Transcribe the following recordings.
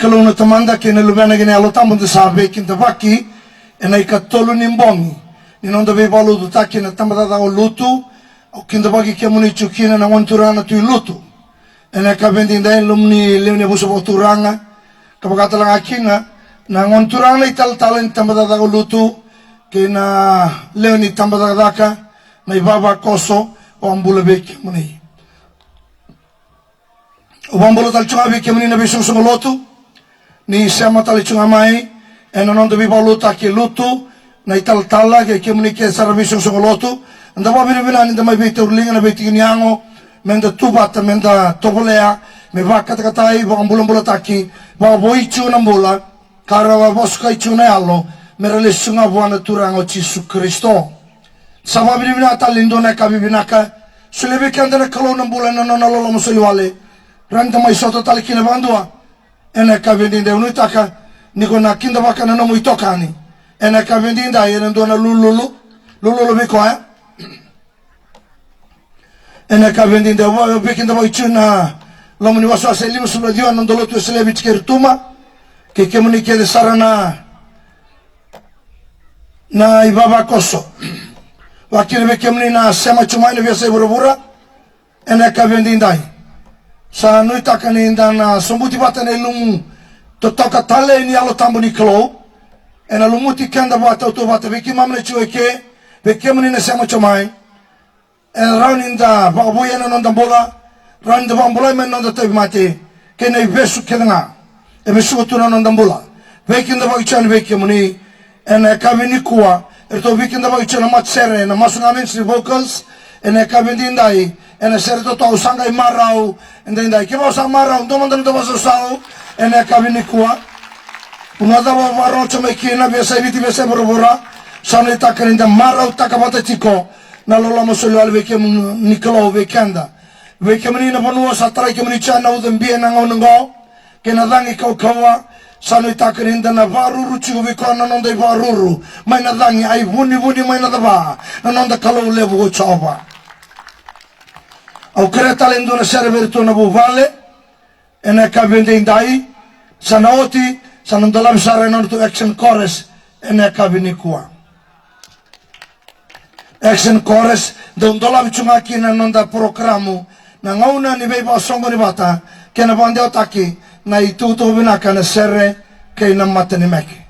kalau na tamanda kena lumena gini alo tamu de sabe kinta baki enai katolu nimbongi ninonda be balu tu taki na tamada da lutu o kinta baki kemuni chukina na wanturana tu lutu enai kabendi dai lumni lemne buso boturanga kapagata lang akina na wanturanga ital talen tamada da lutu kena lemni tamada daka na ibaba koso o ambula be kemuni o ambula tal chunga be kemuni na be sung lotu ni sema tali chunga mai eno non devi valuta che lutu na ital tala che muni che servizio so lotu andava bene bene anda mai bete urlinga na bete niango menda tubata menda topolea me va katakai va ambulambula taki va boichu na mbula kara va boskai chuna allo merele sunga buana turango Gesù Cristo sama bene bene atalindo na kabibinaka sulebe kandana kalo na mbula na non allo musoliwale randa mai soto tali kina bandua ena kabindinda unitaka niko na kinda baka na nomu itokani ena kabindinda ena ndo na lulu biko ena kabindinda wa bikinda ba ichuna lomu ni waso aselimu sulu dio ndo lotu selebi tuma ke kemuni ke sarana na ibaba koso wakile be kemuni na sema chumaini vya seburubura ena kabindinda sa noi takani indana sombuti batane lumu to toka tale ni alo tambo ni klo ena lumuti kanda bata to bata veki mamne chueke veki mani na sema chomai en rauninda babuya na nonda bola raunda bambola men nonda te mate kena ibesu kedanga e besu to na nonda bola veki nda bagchan veki mani ena kabini kuwa erto veki nda bagchan mat sere na masunga mensi vocals ena kabindi ndai ena sere to usanga imarau ndai ke bosa marau ndo mandan to bosa sao ena kabini kuwa unada wa varo chome kina besa biti besa borobora sane takarinda marau takabata chiko na lola mosolo alve ke nikolo vekanda veke mani na bonua satrai ke mani chana udem bien ngo ngo ke na dangi kawa sane takarinda na varuru chigo vikona nonda varuru mai na dangi ai buni mai na daba na nonda kalo levo chova au kreta lendo na server to na buvale ena kabende indai sanaoti sanandalam sarena to action chorus ena kabini kuwa action chorus dondolam chunga kina nonda programu na ngauna ni beba songo ni bata kena bande otaki na itu to binaka na serre ke na matani meki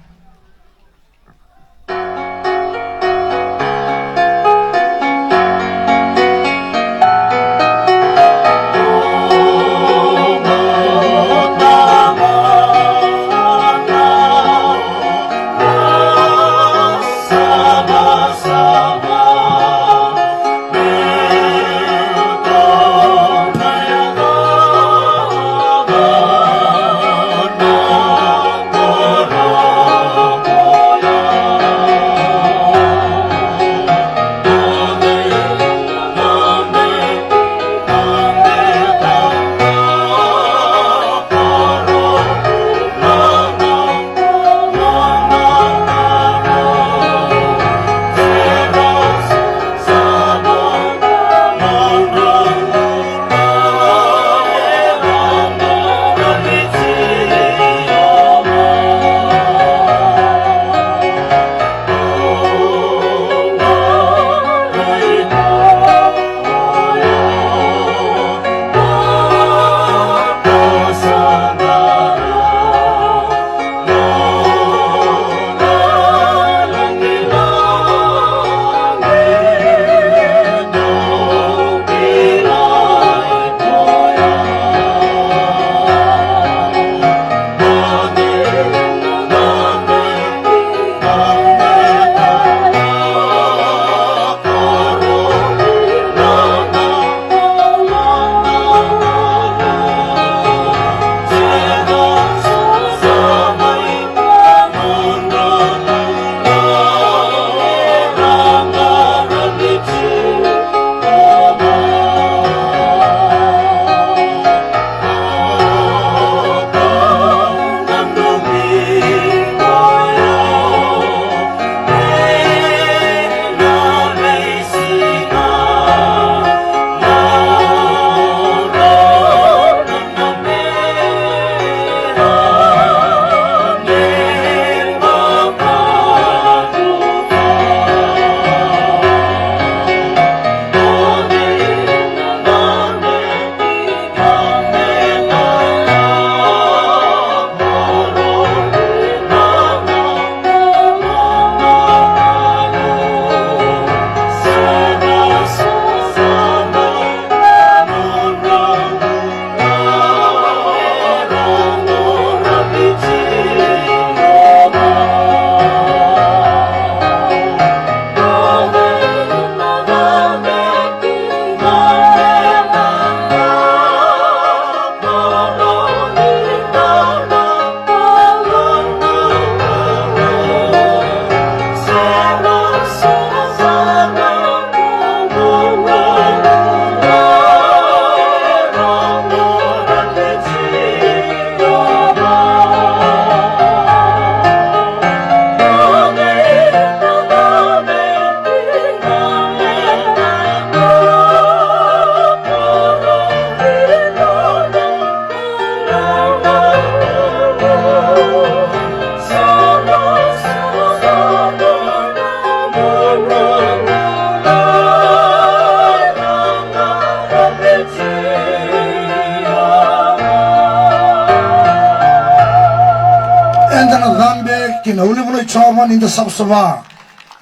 chawan in the sabsava.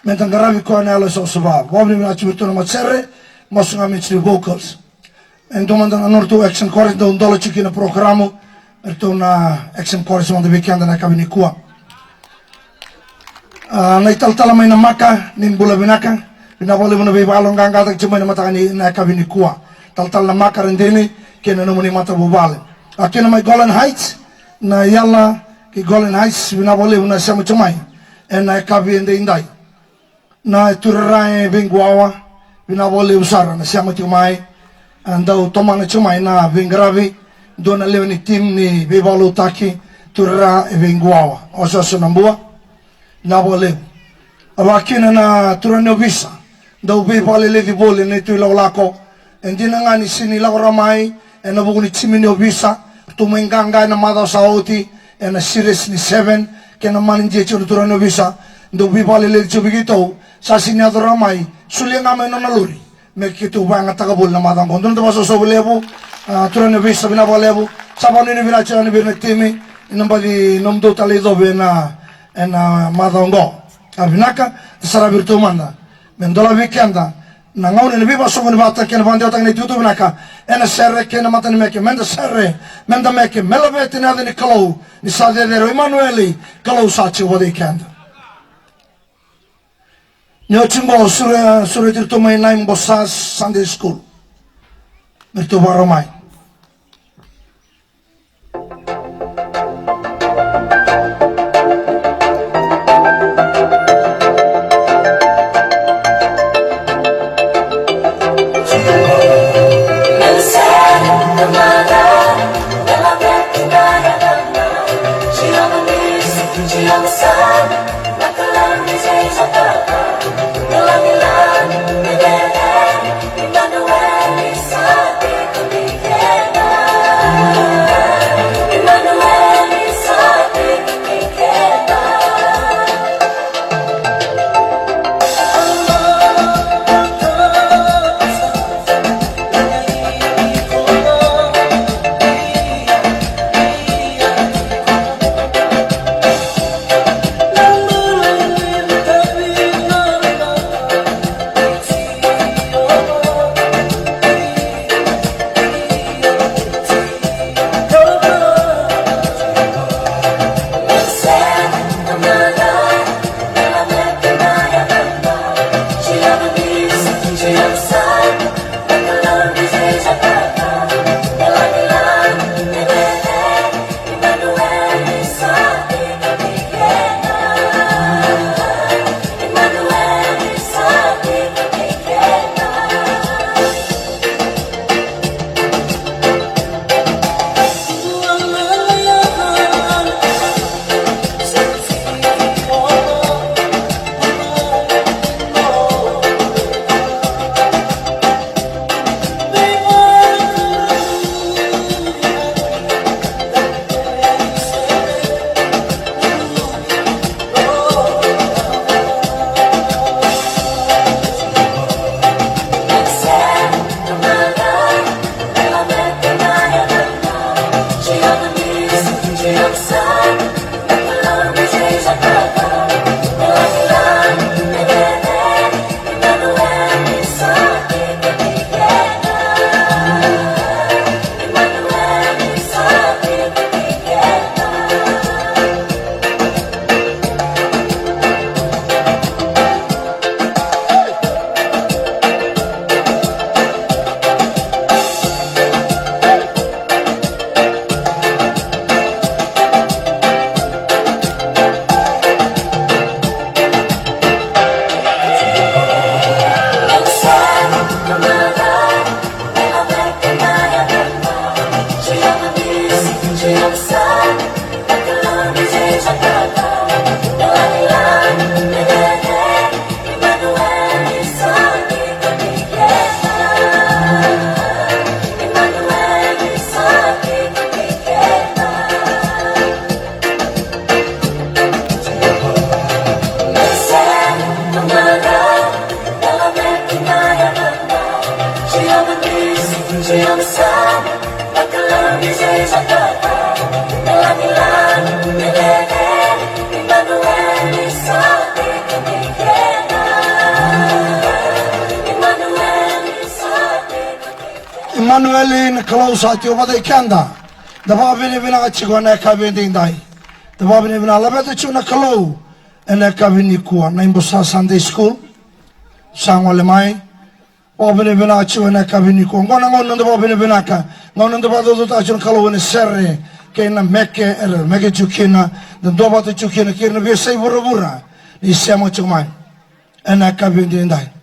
Mentangaravi ko na alo sabsava. Wabli na chibito na matsere, masunga mitri vocals. En domandang anorto action chorus do ndolo chiki na programo. Erto na action chorus on the weekend na kabini kuwa. Na ital-tala may na maka, nin bula binaka. Pinabali mo na bibalong ganggatag chumay na matakani na kabini kuwa. Tal-tal na maka rin dini, kina naman ni mata bubali. Kina may Golden Heights, na yala ki Golden Heights, pinabali mo na siya mo chumay. En na kabi hindi inday. Na turirae bingwawa, pinabali usara na siya mo chumay. Daw tomang na chumay na bingravi, doon na liwa ni team ni Bibalo Taki, turira bingwawa. Osa sa nambua, nabali. Abakina na turano visa, daw Bibali levi boli na ito ilaw lako. Hindi na nga ni sinilaw ramay, e nabuko ni Chimini Obisa, tumengangga na madaw sa oti, e na series ni 7, kaya naman hindi ito turano visa, daw Bibali levi chubigito, sa sinyado ramay, sulia nga may nanaluri. May kitu ba nga tagabol na madang kondon to maso so lebu turano visa binabalebu sabon ni village ni birne timi inambali nomdo talido bena ena madongo abinaka sara virtu manda mendola weekenda na ngaune ni biba so ni bata ken bande otang ni tutu binaka ena serre ken mata ni meke menda serre menda meke melabete na ni kalo ni sade de Emanueli kalo sa chi wadi kenda Nyo chimbo sure tirto may naim bosas Sunday School. Merto baromay. Emmanuel, Isa, Manuelin close at you over the kanda. The Bobby Vina Chigona Cabin die. The Bobby Vina Labetta Chuna Kalo and a Cabinicua, Nambosa Sunday School, Sangolemai, Bobby Vina Chuna Cabinico, going on the Bobby Vinaka, none on the Bado Tachon Kalo and Serre, Kena Meke, Mega Chukina, the Doba Chukina, Kirna Visa Vura, is Samochumai, and a Cabin die.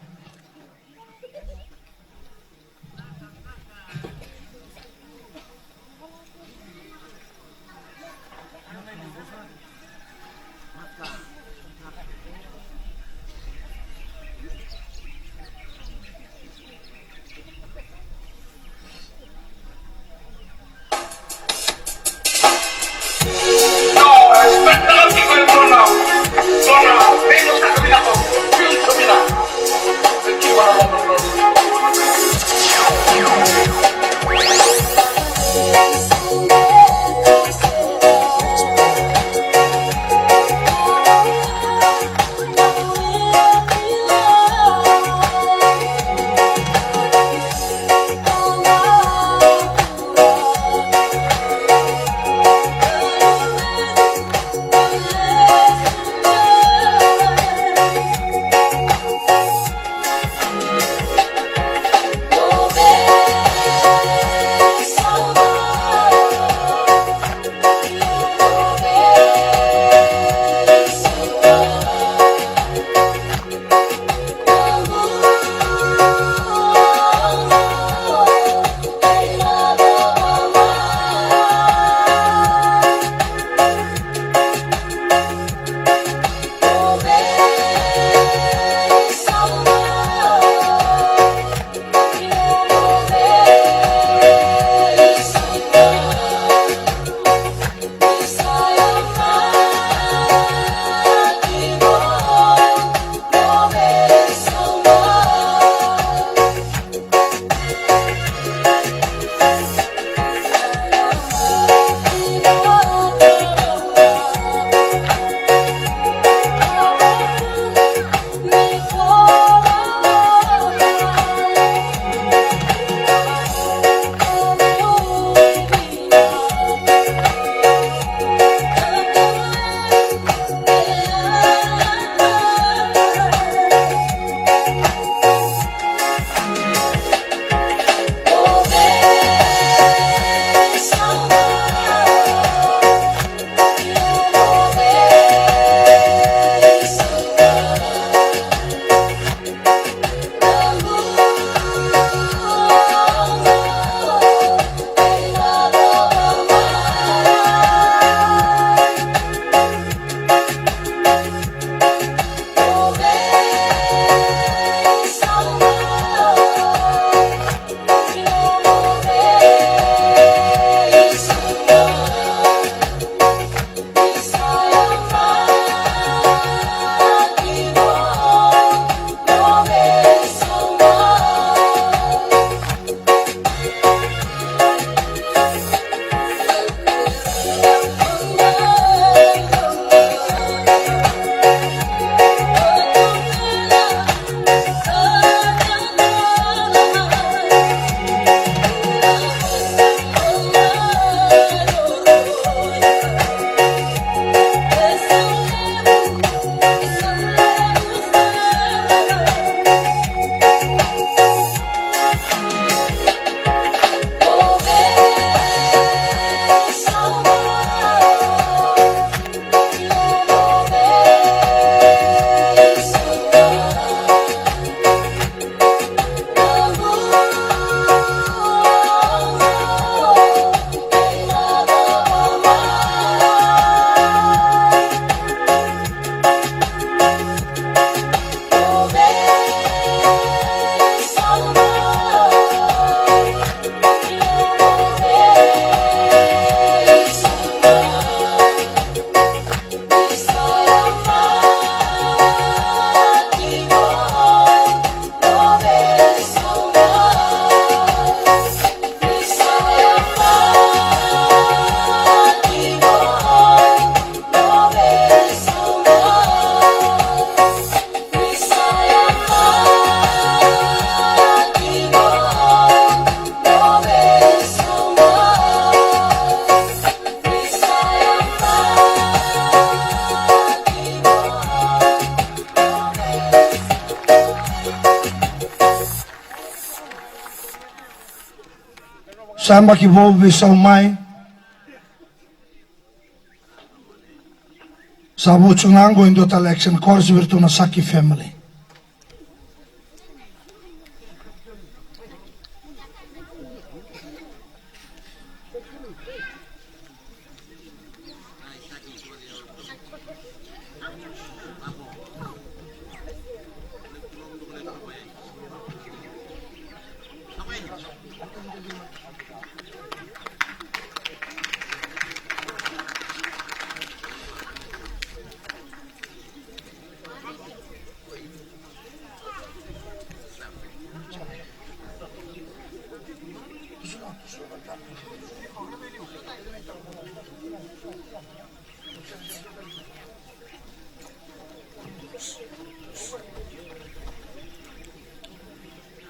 Samba que volve São Mai. Sabu Chunango in dot election course virtuna Saki family.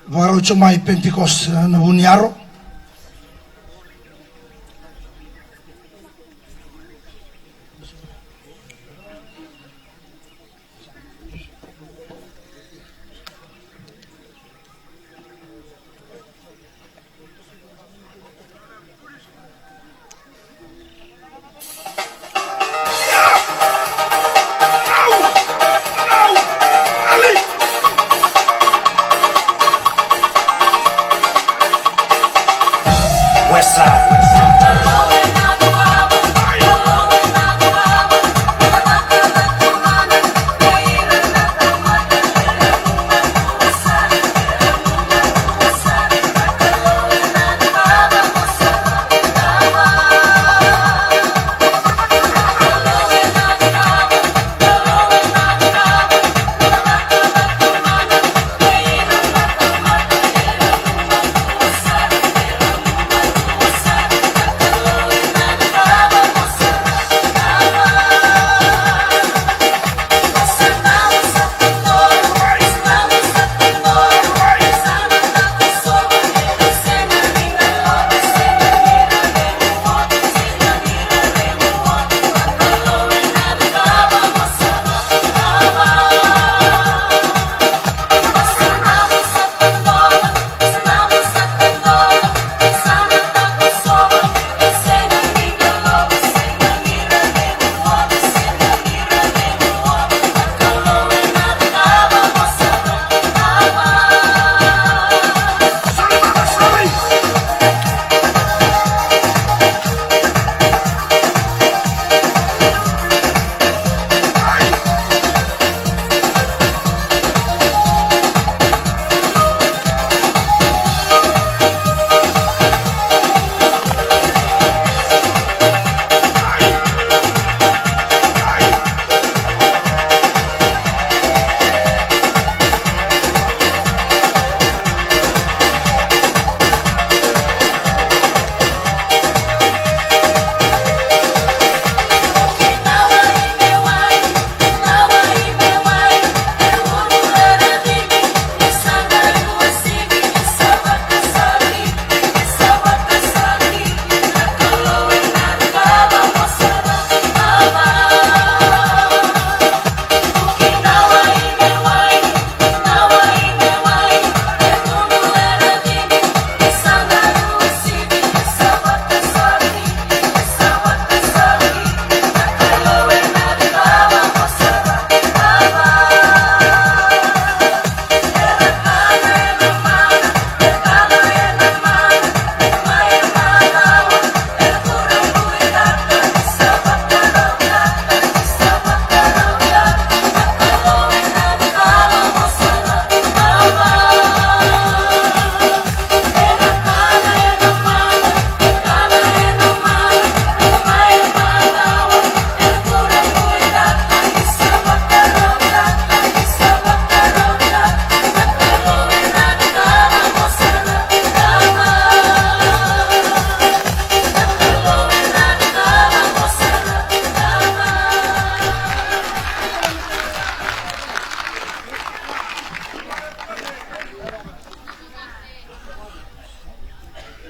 Varo Chumai Pentecost na Bunyaro.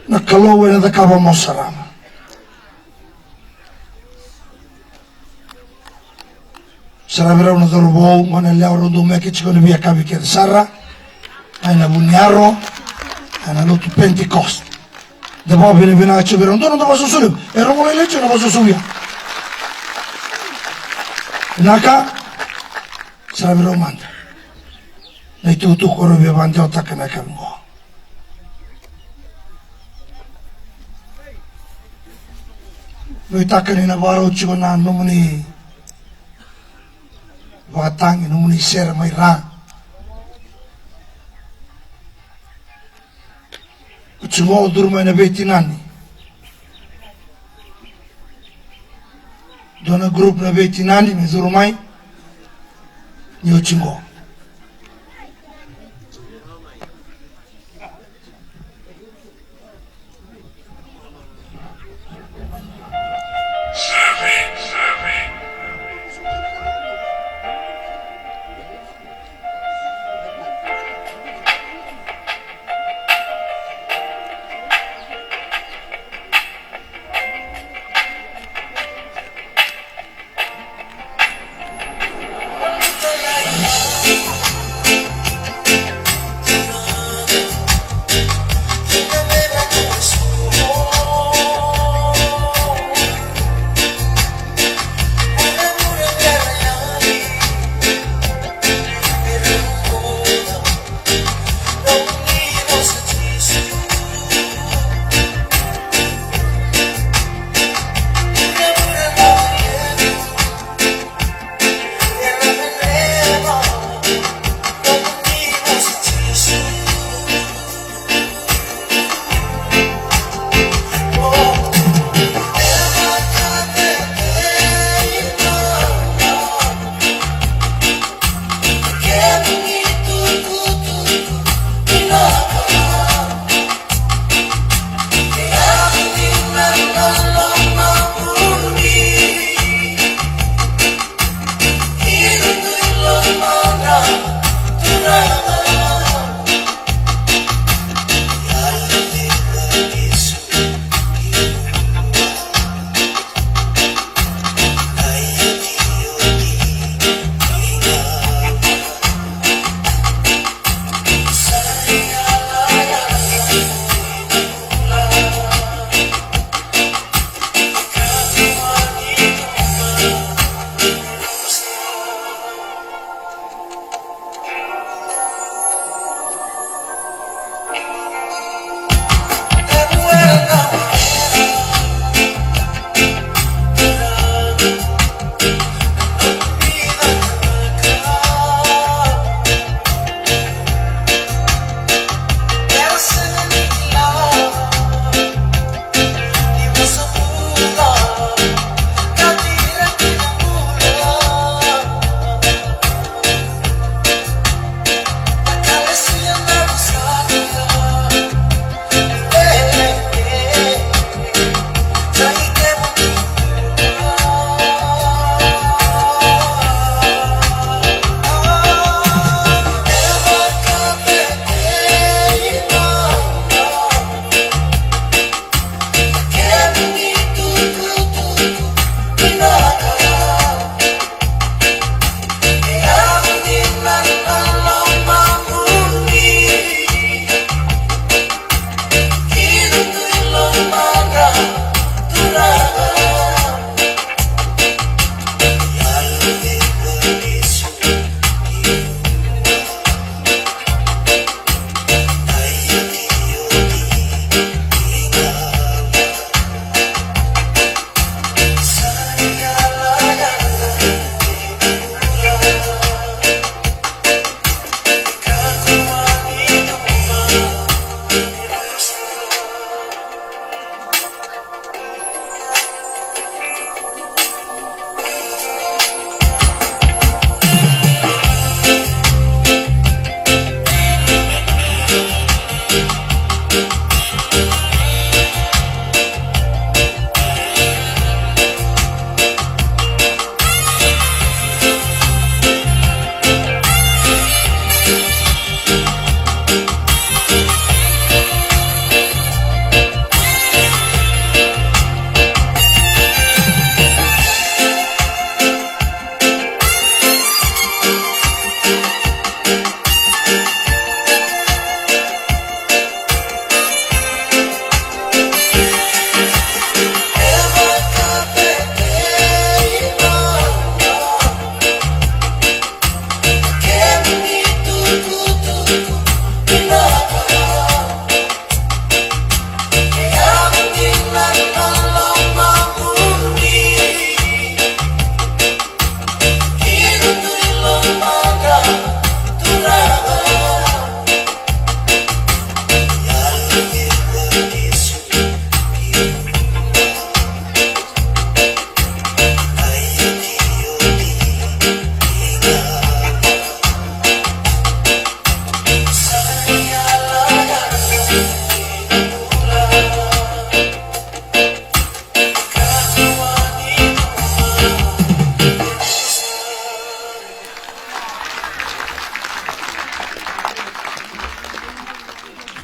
na kalowe na dakava mosarama. Saravera una dorobo mana leo rondo meke chikone via kavi ke Sara ai na Bunyaro ana lotu Pentecost Depo bina acu berang tu nonton masuk sulim. Erong mulai leceh nonton masuk sulia. Naka sabi roman. Na itutuk orang bebanti otak kena kamu. Nuitakan ina baro chuna numuni batang numuni ser mai ra. Cuma durma na betinani. Dona grup na betinani mezurumai nyo chingo.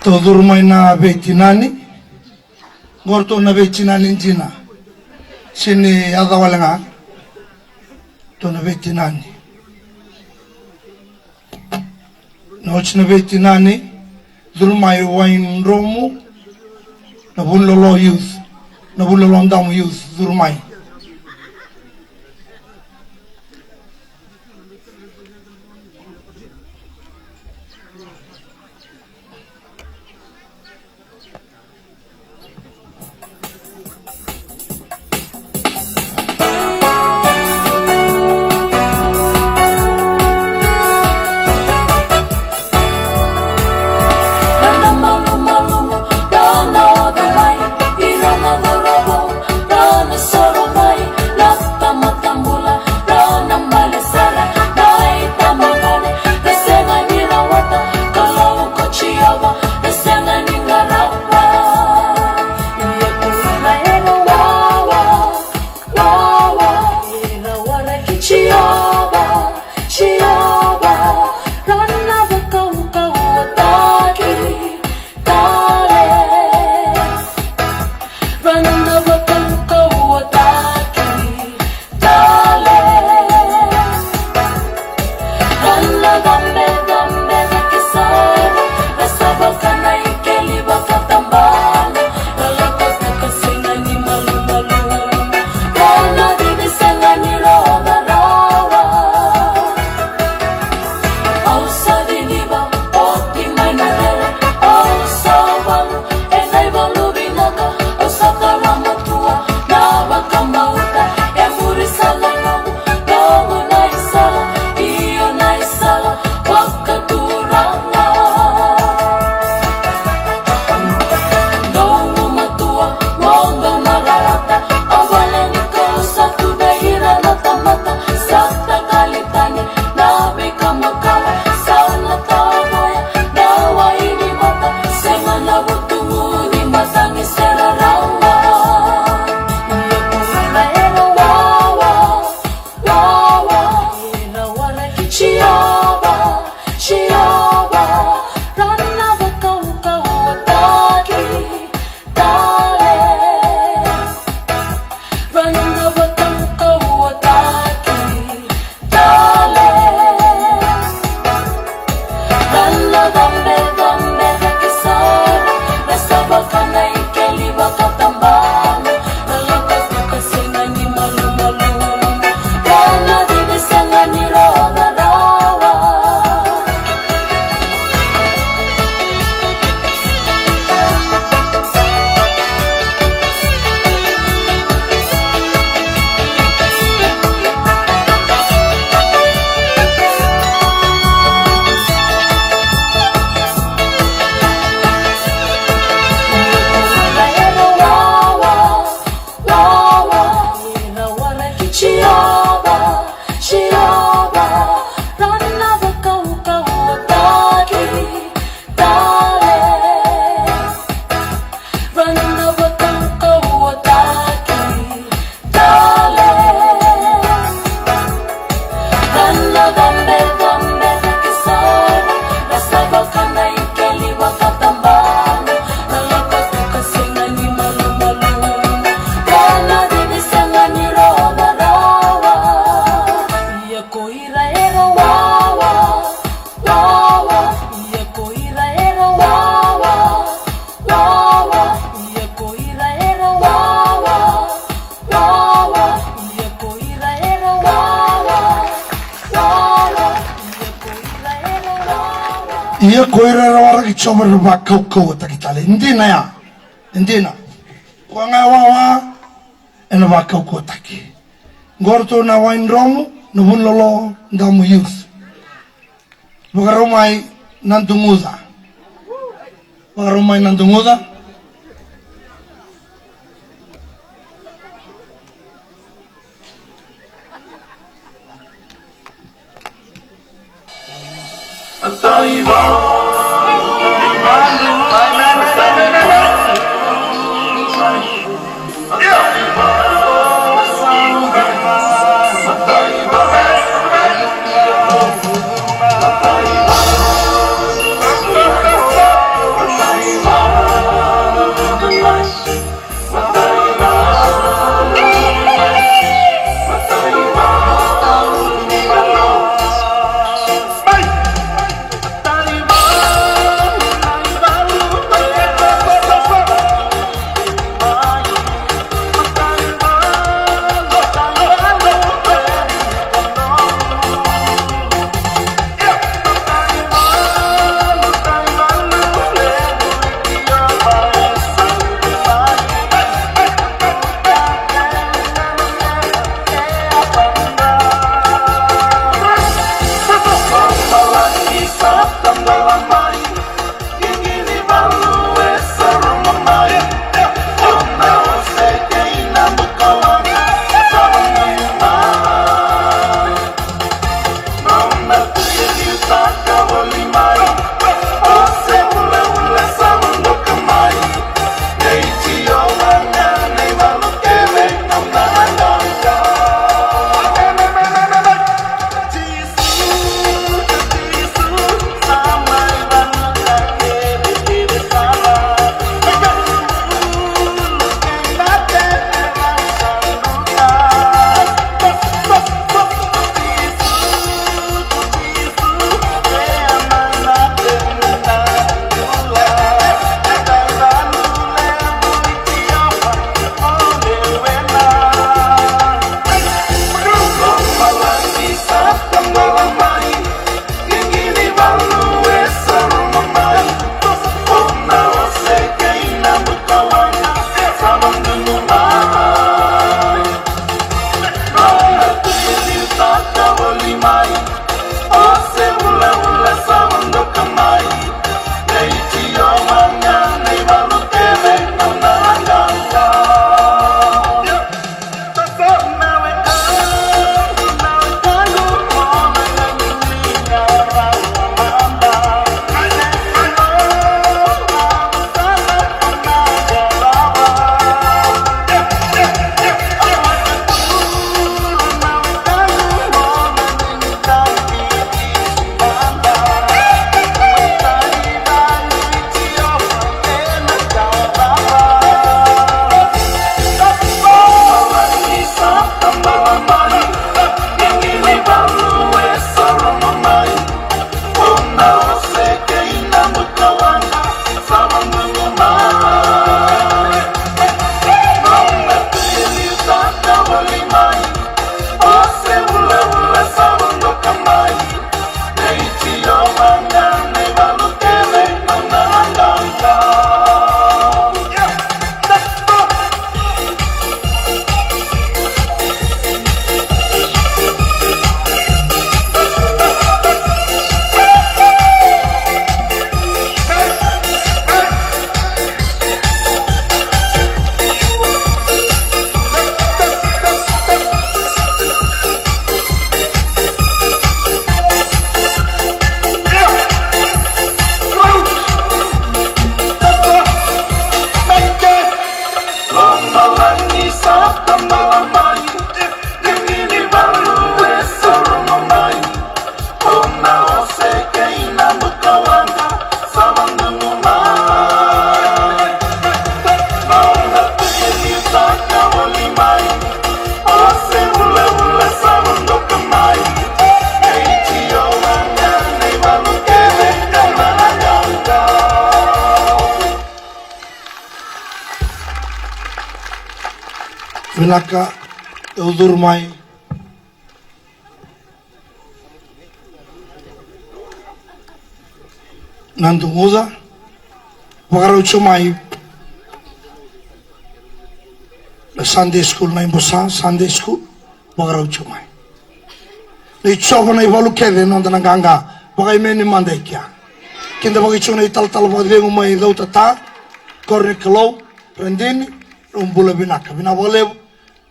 Todurumay na betinani. Gorto na betinani jina. Sini adawalanga. To na betinani. Noch na betinani. Durumay wain romu. Na bunlolo youth. Na bunlolo ndamu youth. Durumay. Ia koira rawara ki chomar ba kau takitale. Hindi na ya. Hindi na. Kwa nga wawa ena ba kau taki. Gorto na wain romu nubun lolo ndamu youth. Bagarumay nandunguza. Bagarumay nandunguza. Vinaka Eudurmai Nandunguza Wagarauchumai the Sunday school na imbosa Sunday school Wagarauchumai le choko na ivalu keve no nanganga wagaimeni mandaikia kinda wagichuna ital wadrengu mai dautata korniklo rendini umbula Vinaka vinavole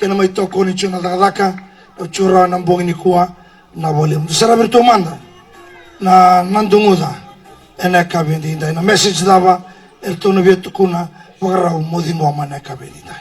kena mai toko ni chuna daka chura na mbongi kuwa na vole sera virtu manda na Nandunguza eneka bendinda na message dava el tono vietu kuna wagarau modino amaneka bendinda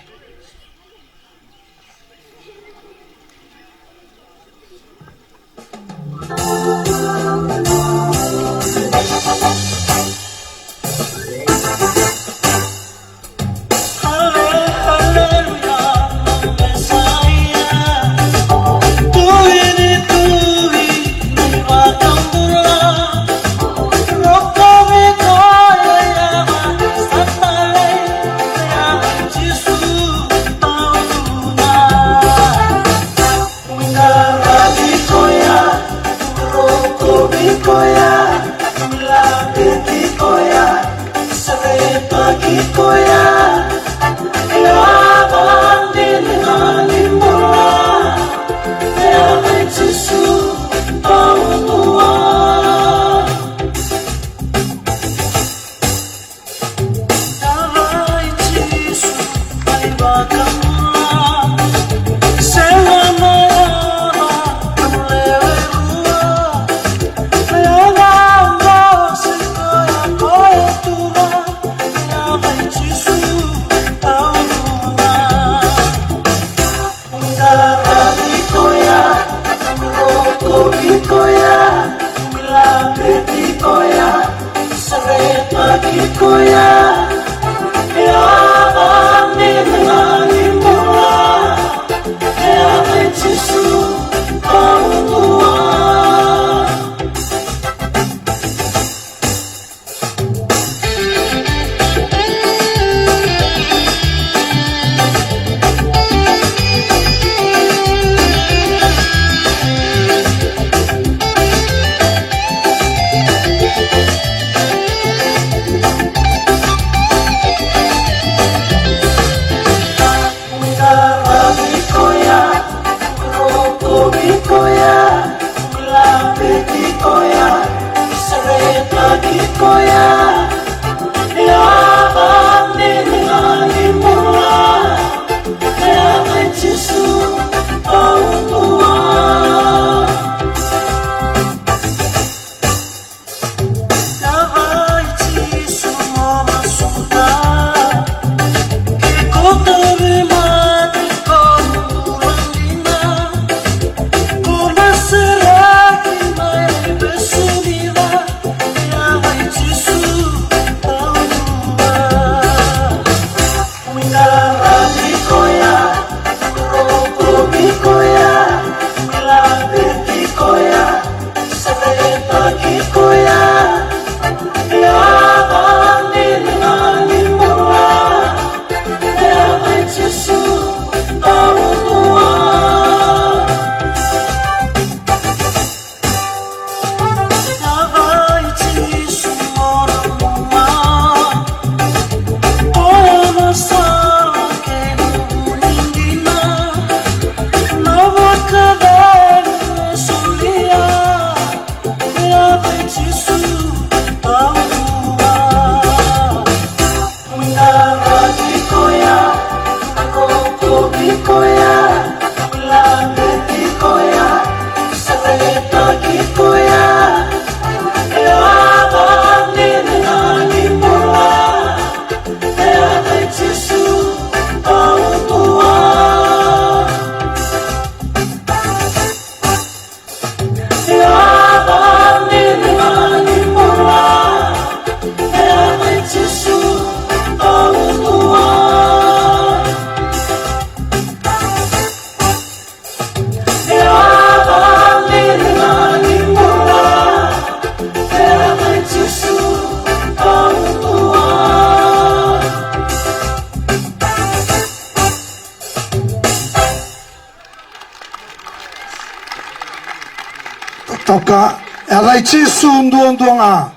Ela itisu nduonduonga.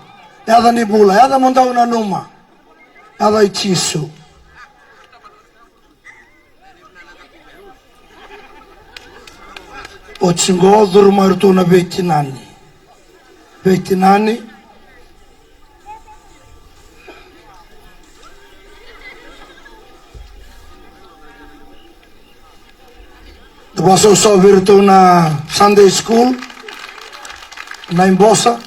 Ela nibula. Ela munda una numa. Ela itisu. O tsingo durmaruto na Beitinani. Beitinani. Depois eu só virto na Sunday School, na Embosa.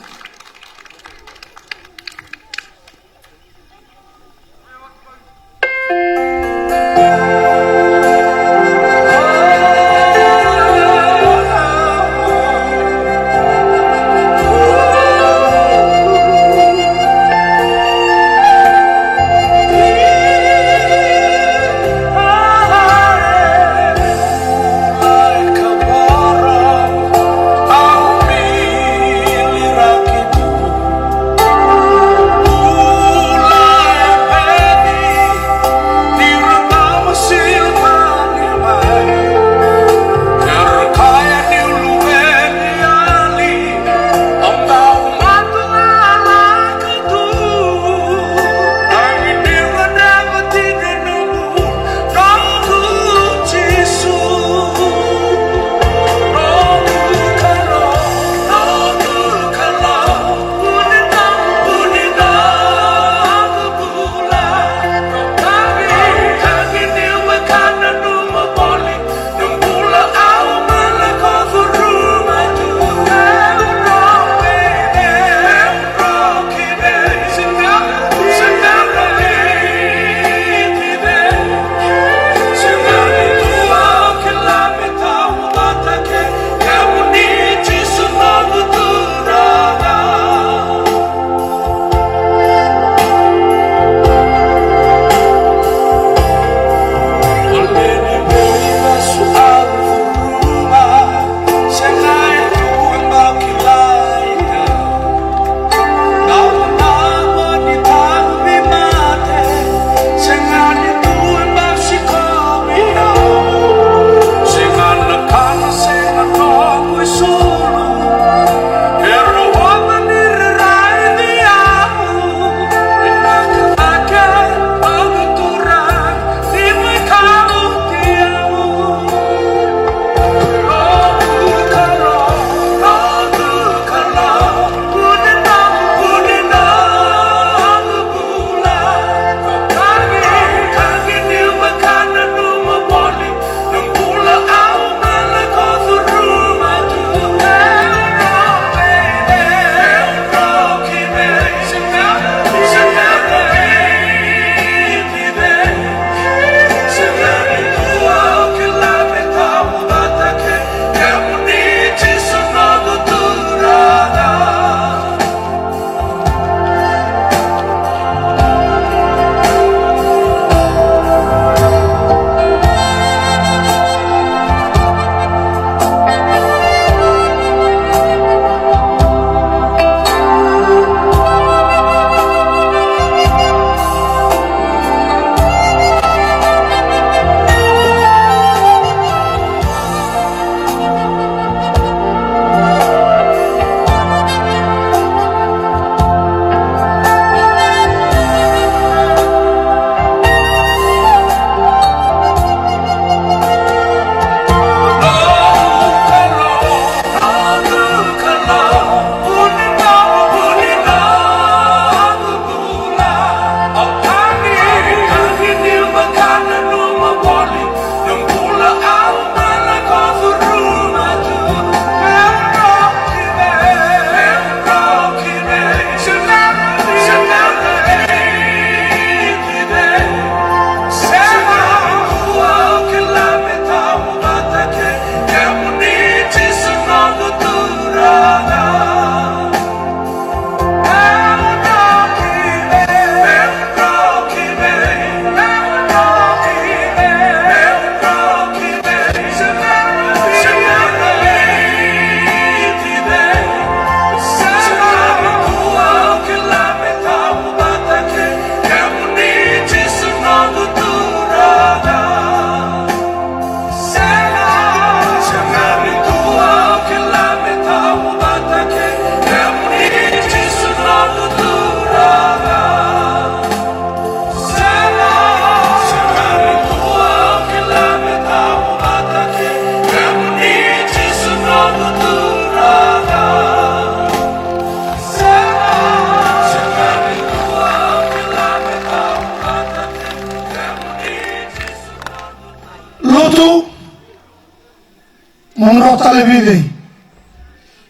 lebih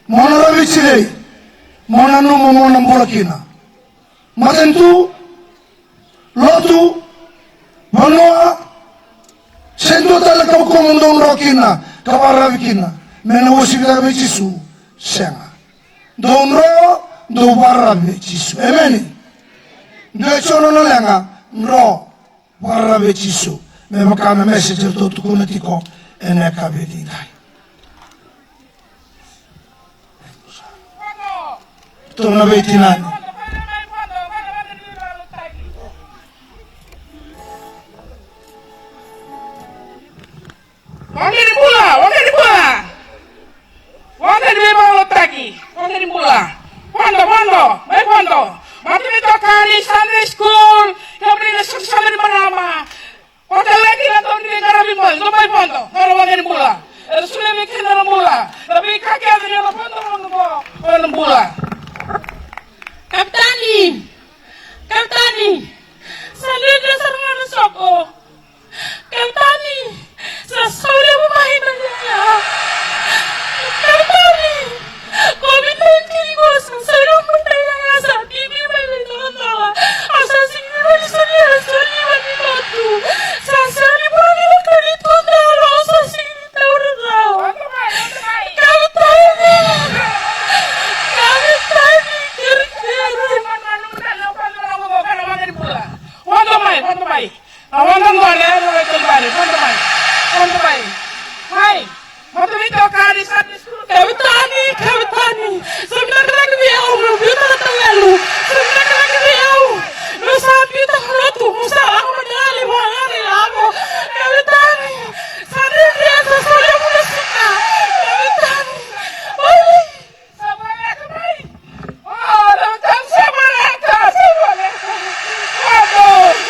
Mona rabichile. Mona numo mona mbolakina. Matentu lotu Manoa sendo tala ka ko mundong rokina kabaravikina mena wosibita bechisu senga donro do barabe chisu amen ndo chono no lenga ndo barabe chisu me makana message to tukuna tiko ene kabedi dai to na betinani Wangeni beba lotaki. Wangeni mula. Pondo. Mati tokani Sunday school. Kami ni sukses di Manama. Hotel lagi na tahun ini karabi mal. Domai pondo. Kalau wangeni mula. Sudah bikin dalam mula. Tapi kaki ada di dalam pondo mula. Kaptani. Sunday dasar ngana soko. Kaptani. Sasole bumahin na niya. Kaptani. COVID-19 ko sa sarong mataya nga sa TV may nilalawa. Asasing nila soli maninotu. Sasali pa nila kalit ko dalo sa sinitaw na daw. Kaptani. Kiri-kiri. Wando mai. Hai, motorito kari saat diskusi. Kapitani. Sebenarnya dia kita terlalu. Sebenarnya dia. Lu sapi terlalu. Musa aku menjadi wangari aku. Kapitani. Sadar dia sesuatu yang mudah suka. Kapitani. Sampai. Oh, datang semalaka. Waduh.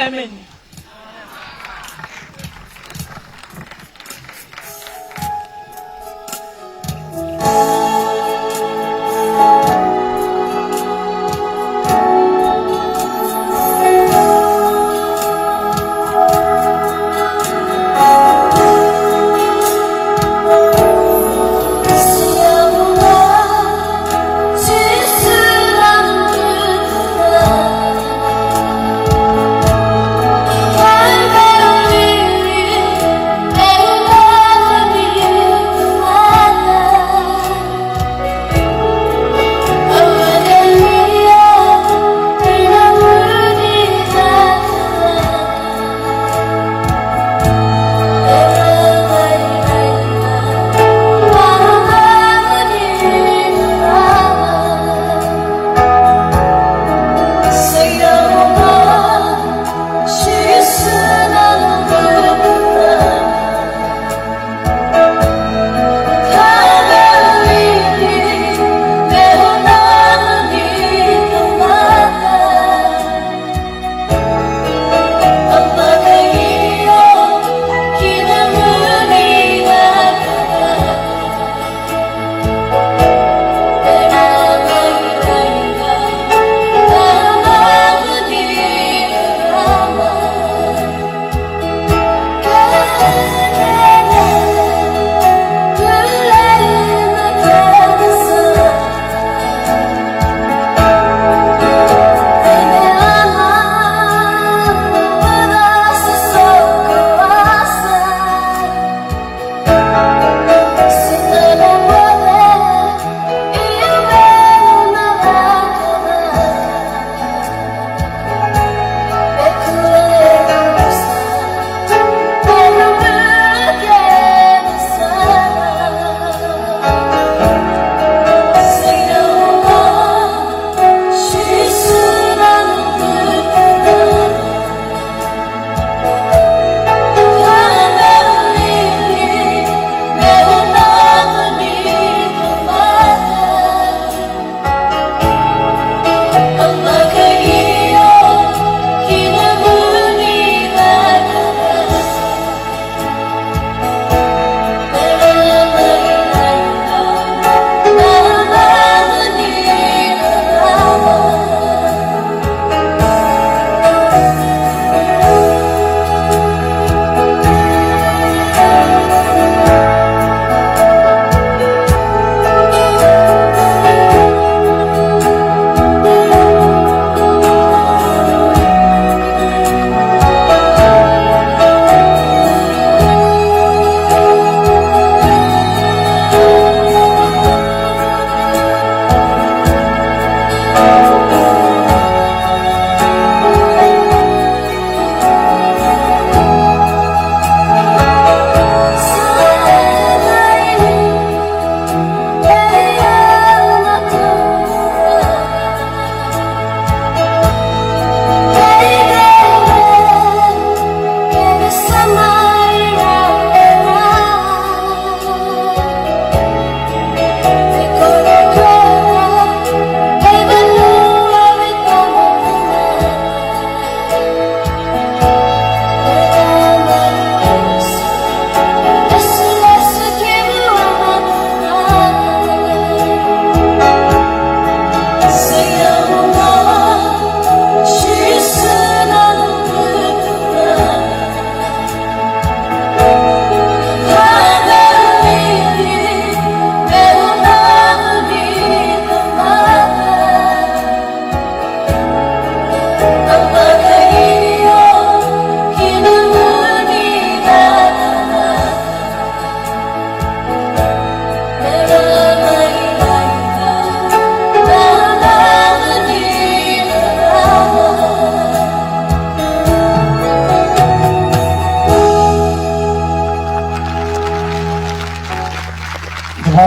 Amen.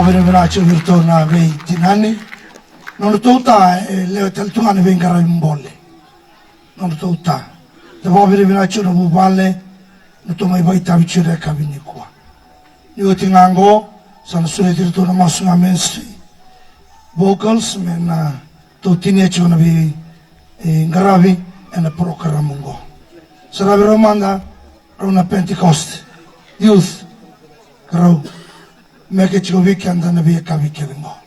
vavere venace virtona vei tinani non tuta le teltungane vengara imbolle non tuta te vavere venace no buballe no to mai vai tavicere kabini kwa ni tingango sana sure virtona masunga mensi vocals mena to tineche na vi ngaravi ena programungo sarà romanda una Pentecost youth grow make it weekend and be a kavikelimo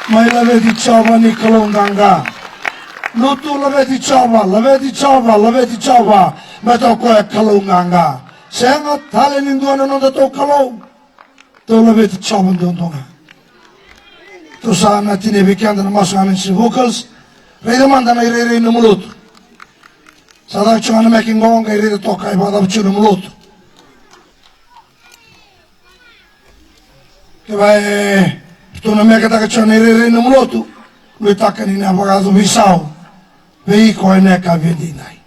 Maila vedi ciao Nicolò Nganga Lutu laveti chava, meto ko e kalunganga. Senga tale ninduana no to kalau. To laveti chava ndonga. To sana tine bekende na masangan si vocals. Reda manda na ire no mulut. Sada chana making gong ire to kai bada chuno mulut. Ke vai to na meka ta chana ire no mulut. Lui takani na bagado visao. Vei ko ne ka vedinai.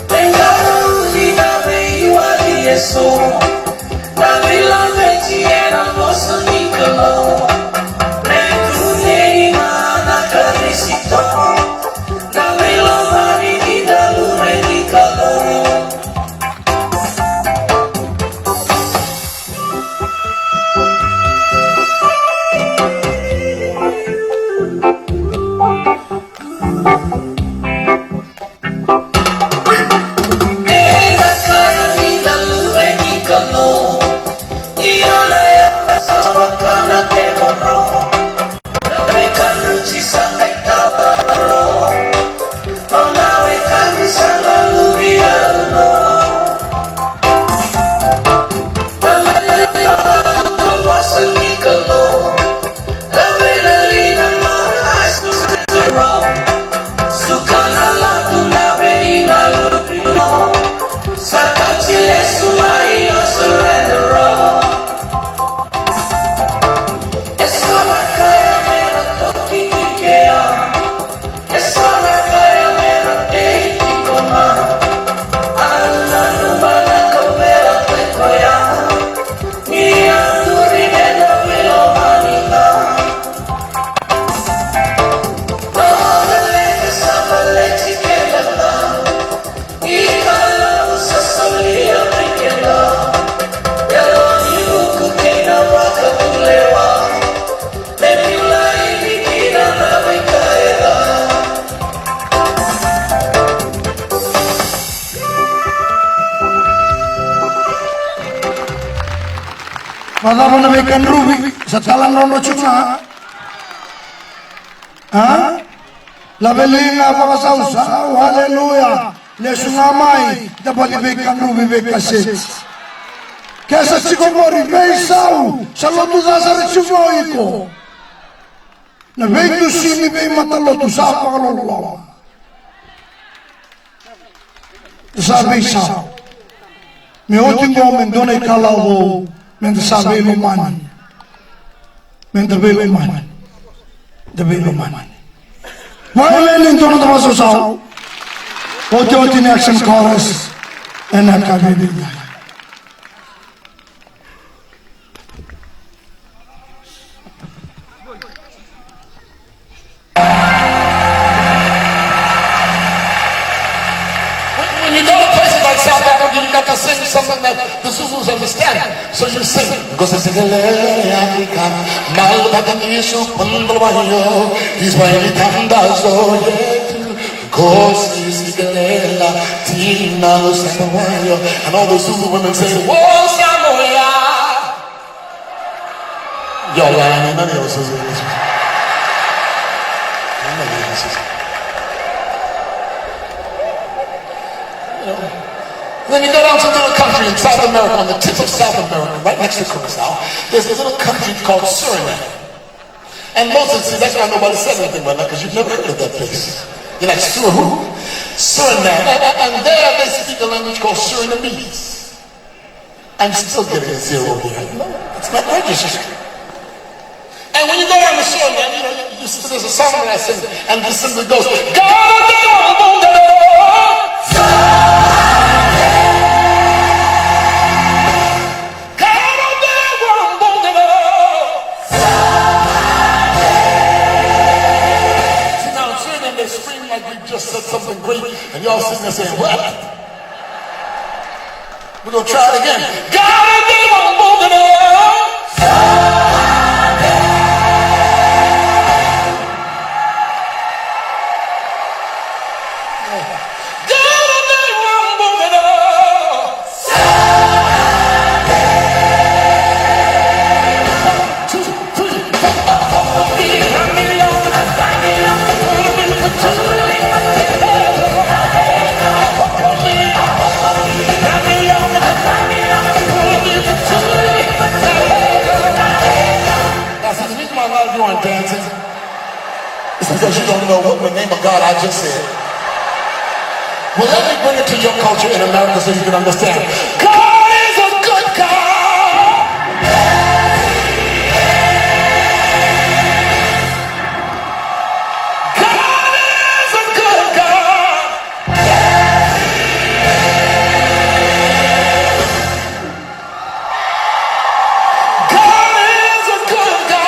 Venga. Madama bekan rubi sa talang rono chuna. Ha? Labelinga pakasawsaw, haleluya. Lesungamay, dabali bekan rubi bekasit. Kesa chikomori beisaw, sa lotu zasar chumoy ko. Na beku sini be matalotu sa pakalolo. Sa beisaw. Me otin mo mendone kalawo, men sabe luman. Men dabe luman. Dabe luman. Why in tono the so Oti action chorus and Akabibia. When you go to places like South Africa, you got to sing something that the Zulus understand. So you sing. And all the Zulu women say, "Whoa, Samoya." Y'all lying, none of y'all says this. Then you go down to a little country in South America, on the tip of South America, right next to Curacao, there's a little country called Suriname. And Moses, see, that's why nobody says anything about that, because you've never heard of that place. You're like, Suriname. And there they speak a language called Surinamese. I'm still getting a zero here. No, it's not registered. And when you go down to Suriname, there's a song that I sing, and this simply goes, said something great, and y'all sitting there saying, what? We're going to try it again. Gotta be moving on. Dancing. It's because you don't know what the name of God I just said. Well, let me bring it to your culture in America so you can understand. God is a good God. God is a good God. God is a good God.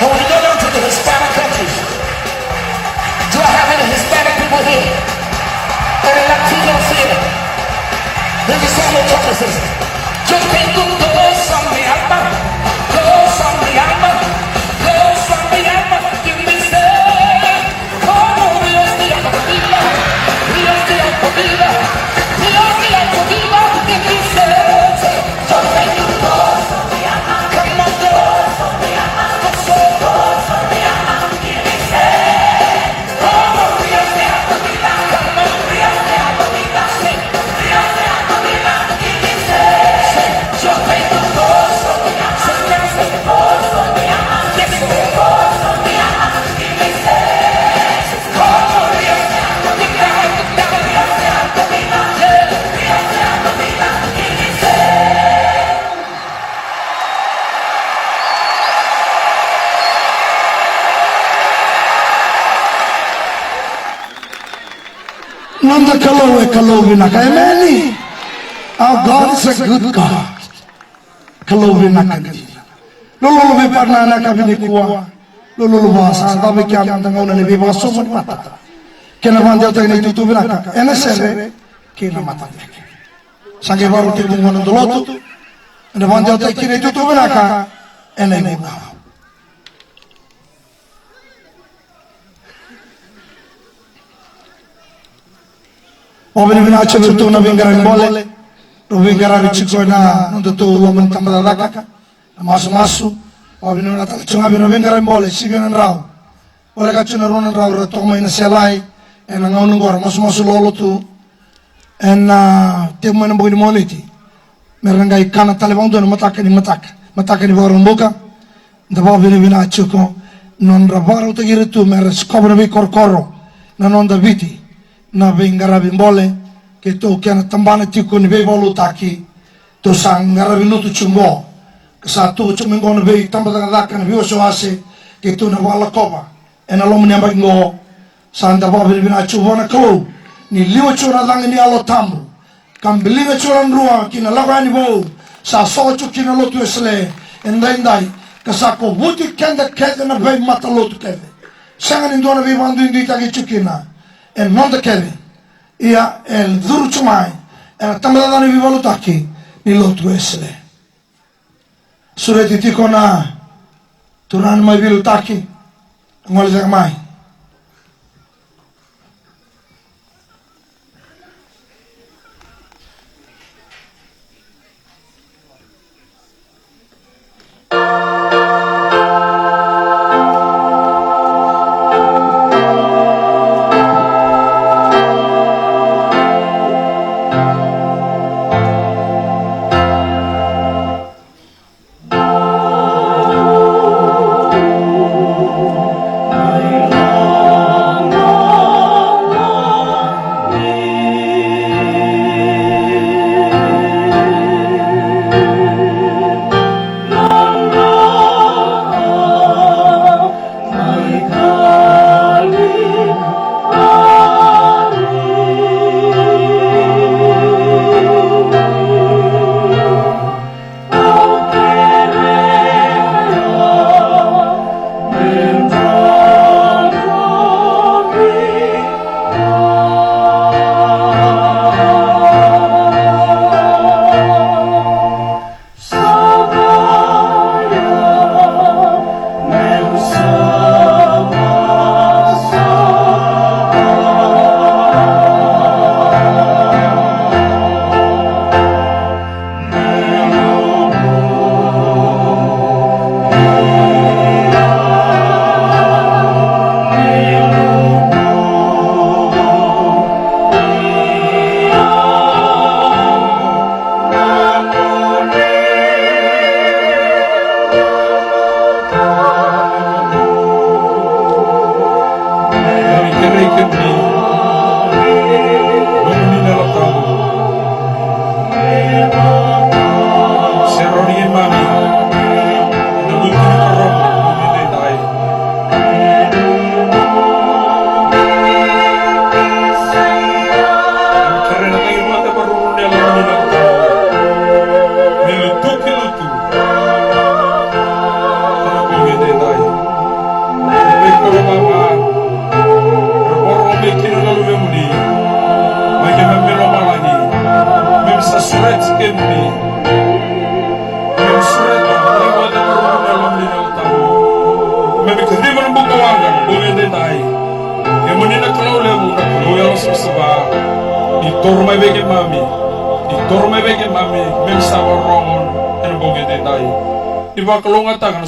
And when you go down to the Hispanic countries, do I have any Hispanic people here? Any Latinos here? There's a song that talks says, yo tengo dos a mi alma, dos a mi alma, dos a mi alma, que me dice, como Dios te ha vida, Dios te ha vida, Dios te ha vida, que me dice, yo tengo dos a mi alma, como dos a mi alma. Just nanda kalau vinaka. Our God is a good God. Kalau vinaka. Lolo be parna na kabini kuwa. Lolo bahasa tapi kya mantanga una ne be baso mon mata. Kena bandel tak ne tutu vinaka. Ena serve kena mata. Sange baru ti bungon dolotu. Ena bandel tak kine tutu vinaka. Ena ne ba. Obini bina chebe tu na bingara bole, bingara bichiko na nundu tu woman tambada daka, masu. Obini bina tal chunga bina bingara bole, sigana rau. Oleh kacuna ronan rau retoma ina selai, ena ngaunu gor masu lolo tu, ena temu ena bogini moliti. Merengai kana talebang tu na mataka ni borong buka. Daba obini bina chuko non rabaru tegiri tu meres kobra bi korkoro, na non da biti. Na bingara bimbole ke to kiana tambana tiku ni be bolu taki to sangara binutu chungo ke satu chumingo ni be tambada daka ni biyo soase ke to na wala koba ena lo mnya bango sanda ba bina chubona ko ni liwo chura lang ni alo tamu kambilinga chura ruwa kina lagani bo sa sochu kina lotu esle endai kasako wuti kenda na be mata lotu kende sanga ni ndona be bandu indi taki chukina en non de keve ia el duru chumai en tambada ni vivalu taki ni lotu esle sureti tikona turan mai vilu taki ngol mai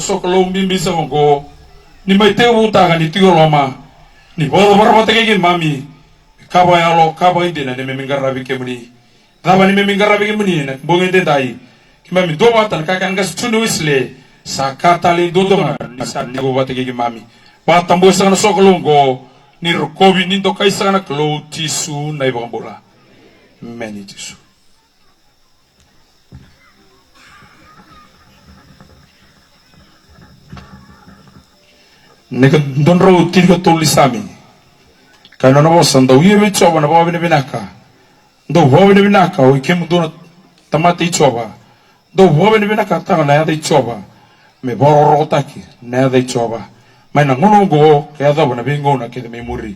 so kalong bimbi sa monggo ni may tewu taga ni tiyo loma ni bodo barba tegin mami kabay alo kabay din na ni memingarabi kemuni daba ni memingarabi kemuni na bongin din dai kimami do batan kakangas tunu isle sa katali dodoma ni sa ni go bategin mami batambo sa na so kalong go ni rokobi nindo kaisa na klo tisu na ibang bola many tisu. Neka donro tiga tulisami Kaya na bosan daw iya choba na bawa binaka. Do bawa binaka o ikem do tamati choba. Do bawa binaka tanga na yada choba. Me bororo taki na yada choba. Mai na ngono go kaya daw na bingo na kede me muri.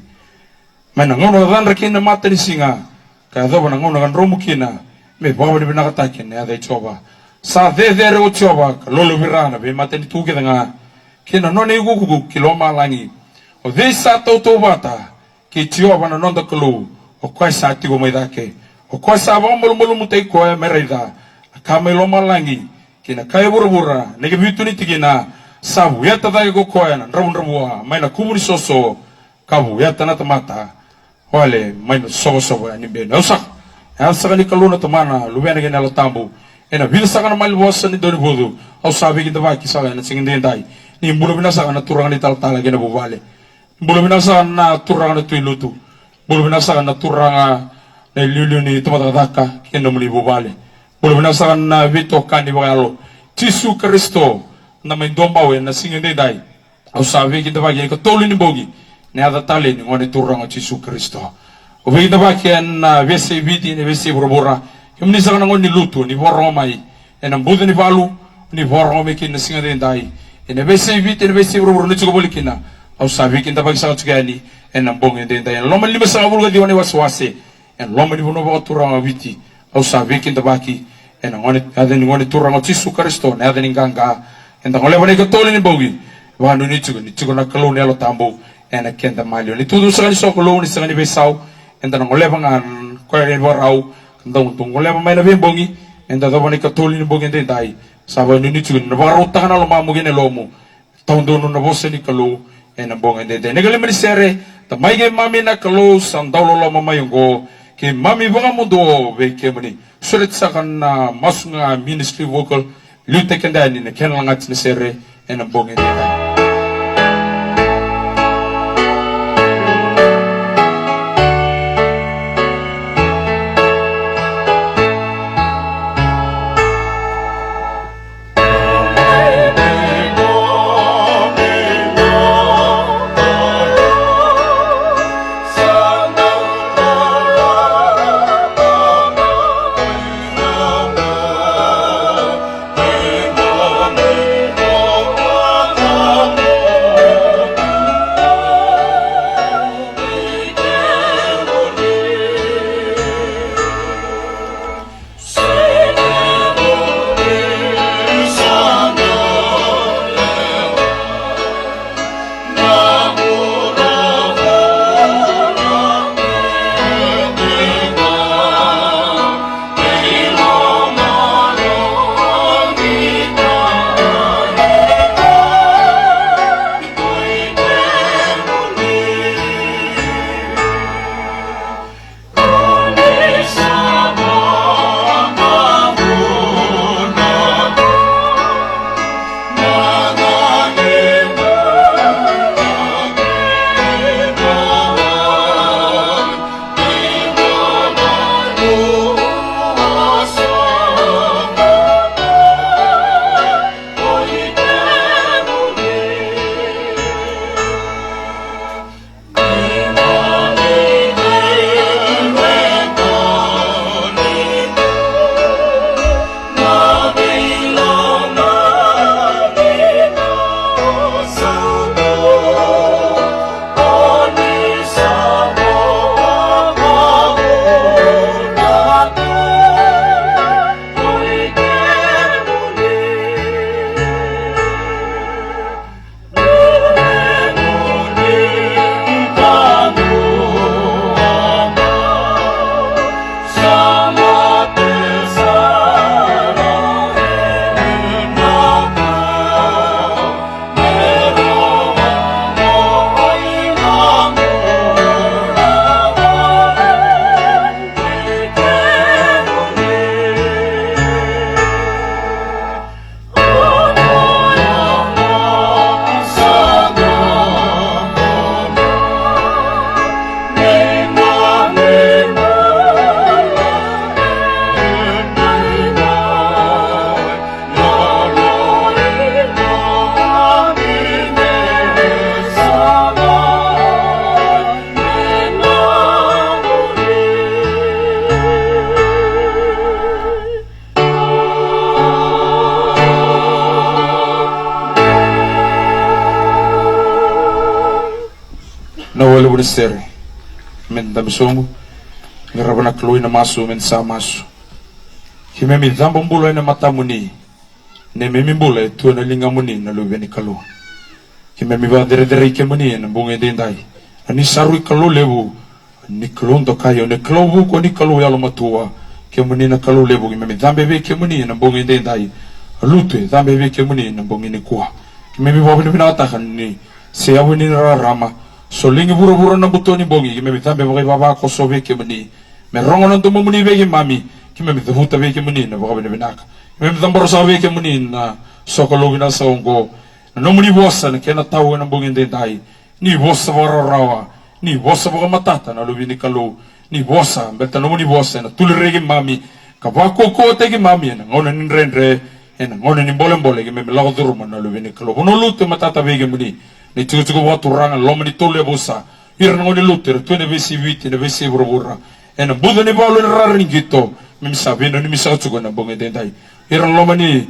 Mai na ngono dan rakina mata ni singa. Kaya daw na ngono kan romu kina. Me bawa binaka taki na yada choba. Sa de o choba lolo virana be mata ni tuke nga. Kina no ne gugu kiloma langi. O de sa to bata. Ki tio bana nonda kulu o kwai sa ti go mai dake o kwai sa ba mulu mutai ko e merida ka me lo malangi kina kai bura ne ge bitu ni tigina sa bu ya ta go ko na rabu mai na kuburi soso ka bu ya ta na mata wale mai no so ni be no sa ya sa ni kalu na tamana lu be na ge na lo tambu ena bil sa kana mal bosa ni doni bodu au sa be ki da ba ki sa na singin dai ni bulu bina sa kana turang ni tal tala ge na bu wale bulu binasa na turanga na tuilutu bulu binasa na turanga na lilu ni tumataka kendo muli bubale bulu binasa na vito kani bagalo Jesu Kristo na mendomba we na singende dai au sabe ki daba ko tolu ni bogi ne ada tale ni ngone turanga Jesu Kristo o be daba ki na vese viti ne vese borobora kimni sa ngoni lutu ni boromai ena budu ni balu ni borome ki na singende dai ene vese viti ne vese borobora ni chugo bolikina au sabi kinta bagi sa tsugani en ambong ende enda en loma lima sa bulga diwani waswase en loma ni bono ba turanga viti au sabi kinta baki en ngone aden ngone turanga Jesu Kristo na aden nganga en ngole bane ko toli ni bogi wa no ni chugo na kalo ne lo tambo en kenda malio ni tudu sa ni so kalo ni sa ni besau en ngole bangan ko ren warau ndong tung ngole ba mai na bongi en da bane ko toli ni bogi ende dai sabo ni chugo na waru ta na lo mamu gene lomo tawndo no na bose ni kalo en ambong ende de negale manisere ta mai ge mami na kalo san dawlo lo mama yungo ke mami banga mundo be ke mani sulit sakan na masunga ministry vocal lute kenda ni ne ken langat ni sere en ambong ende na wala wala sere men damisomu ngarabana kloi na masu men sa masu kimemi dhambo mbulo na matamuni ne memi mbule tu na linga muni na lubeni kalu kimemi ba dere ke muni na bunge dendai ani sarui kalu lebu ni kalu ndo kayo ne kalu ko ni kalu ya lo matua ke muni na kalu lebu kimemi dhambe be ke muni na bunge dendai lute dhambe be ke muni na bunge ni kwa kimemi ba bini binata kan ni se awini na rama so lingi buru-buru na butoni bongi kimemi dhambe ba baba ko so be ke muni me rongo na tumo muni be ke mami kimemi dhavuta be ke muni na ba bini binaka kimemi dhamboro sa be ke muni na sokologi na saungo no muni bossa na kena tau na bunge dendai ni bossa rawa ni bossa ba matata na lubini kalu ni bossa beta no muni bossa na tulirege mami ka ba ko te ke mami na ngona ni rendre en ngona ni bolembole ke me lago durma na lubini kalu no lute matata be ke muni ni tutu wa turanga lo mani tole bossa ir ngoni lute tu ne besi viti ne besi burura en budo ni balo raringito mi sabino ni mi sa tugo na bunge dendai ir lo mani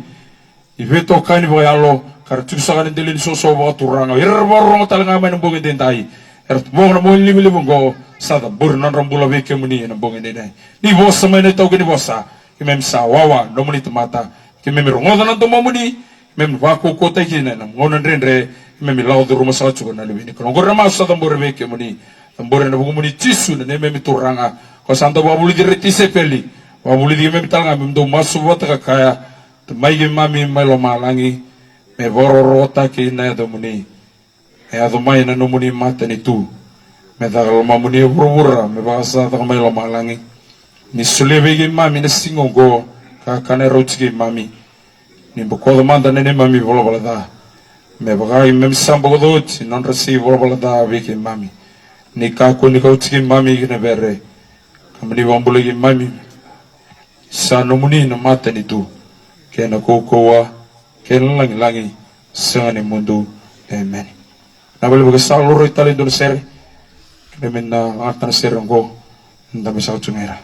iveto kani bo yalo kartu sagane delin so ba turanga ir borro talanga men bunge dendai er bo na mo limi go sada burnan rambula be ke muni na bunge dendai ni bossa mene to ke ni bossa ke mem sa wawa no muni tomata ke mem rongoda na to muni mem va ko ko te kina na ngonan rendre mem lao do ruma sa chugo na lebini ko ngora ma sa tambore be ke muni tambore na muni tisu na mem turanga ko sando ba buli direti sepeli ba buli di mem talanga mem do masu wata kaya mai ge mami mai lo malangi me bororota ke na do muni e ado mai na no muni mata ni tu me da lo muni burura me ba sa da mai lo malangi ni sulebe ge mami na singo go ka kana rochi ge mami ni boko manda nene mami bola bola da me bagai mem sambo do non receive bola bola da be ge mami ni ka ko ni ko chi mami ge ne bere kamni bombule ge mami sa no muni na mata ni tu kena kokoa kena langi sangani mundu amen na bali baga sa loro itali don ser kena na atan serongo ndame sa tungera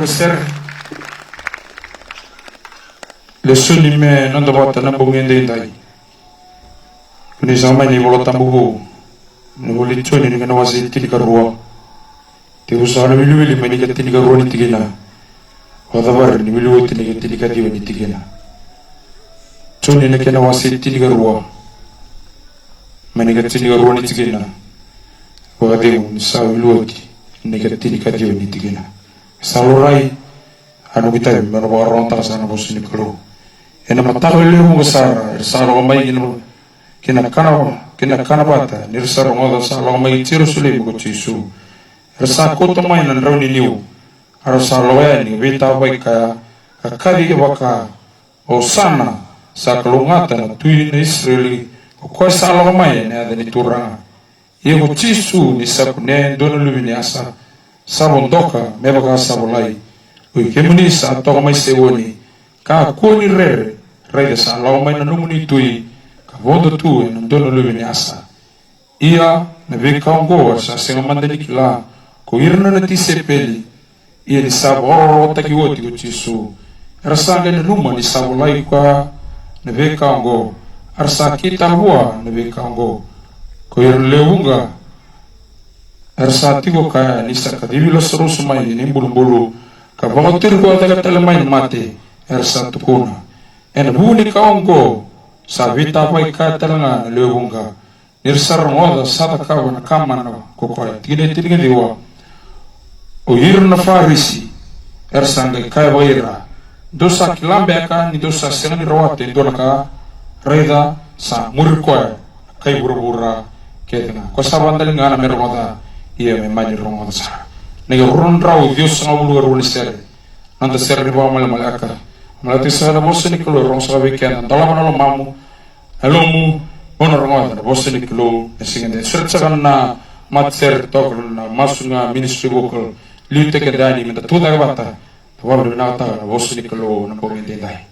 ser le suni me non bota na bungende dai ni sama ni bolo tambugo ni boli choni ni kana wasi tilika ruwa te usana wili mani ka tilika ruwa ni tigena wadabar ni wili wote ni tilika diwa ni tigena choni ni kana wasi tilika ruwa mani ka tilika ruwa ni tigena wademu ni sa wili wote ni ka tilika diwa ni tigena salurai anu kita mano baronta sana bosni kalo ena matago ile mo sara sara mai kina kana bata ni sara ngoda sara mai tiro sule mo chisu rasa ko to mai nan rauni liu ara sara loya ni vita bai ka kadi waka osana sa kalungata na tui ni israeli ko sara mai ne ada ni turanga ye mo chisu ni sakune dono lubini asa sabondoka mebaka sabolai ui kemuni sa toka mai sewoni ka koni rere de sa lau mai na numuni tui ka vondo tu e nandono lubini asa ia na veka ongoa sa senga mandani kila ko irna na ti sepeli ia ni saboro taki woti ko chisu rasanga na numa ni sabolai kwa na veka ongo arsa kita hua na veka ongo ko irna leunga arsa tigo ka ni sakadivilo seru sumai ni bulu-bulu ka bangotir ko daga talamay mate arsa tukuna en buni ka ongo sa vita pai ka talanga leunga nirsar ngoda sata ka wana kamana ko ko tine diwa o irna farisi arsa ngai ka waira dosa kilambe ka ni dosa senani rawate donaka reda sa murko kai burubura kedna ko sabandal ngana mermoda ia me mani rongo sa nega ron rau dios nga bulu ron ser nanda ser ni ba mal malaka malati sa na bosni kilo ron sa weekend dala mana lo mamu alomu ono rongo na bosni kilo singende ser sa na mat ser to na masunga ministry vocal lute ke dani meta tuda bata tawar na ta bosni kilo na pomende dai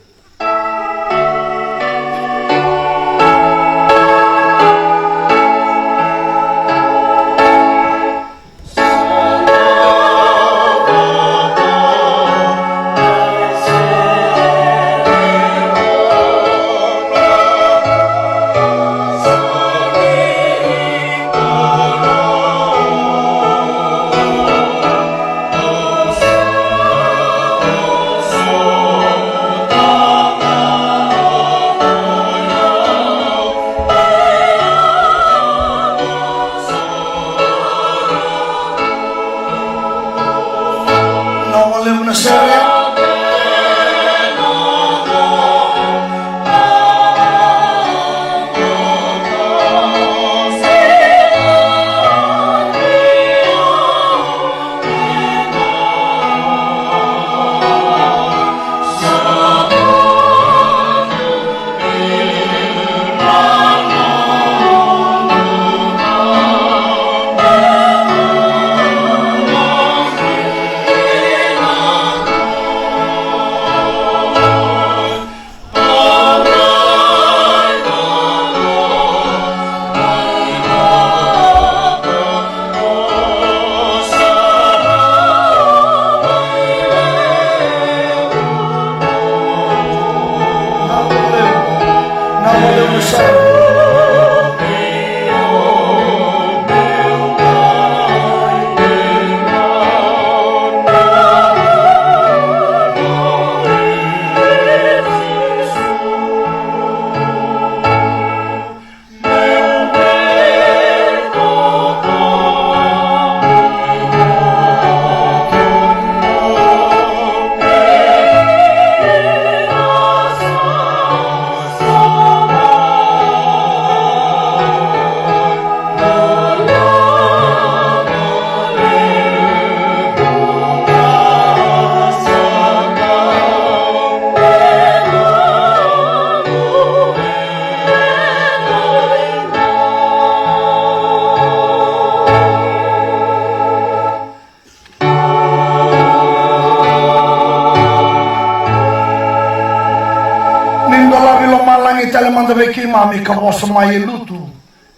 Manda veki mami ka bosa mai lutu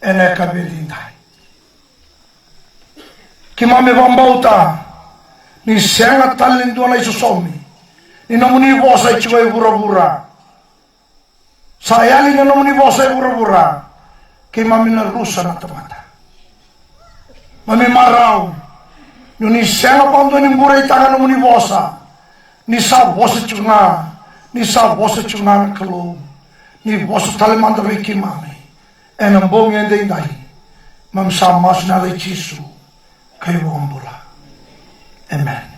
ene ka belindai ki mami vambauta Ni senga talin tuana isusomi. Ni namuni bosa ichiwa ibura-bura. Sayali na namuni bosa ibura-bura. Kay mami na rusa na tamata. Mami marau. Ni senga pando ni buray tangan namuni bosa. Ni sa bosa chunga. Ni sa bosa chunga kalau. Ni bosa talimanda riki mami. En bong ende indai. Mam sa mas na rechisu. Kayo ambula. Amen.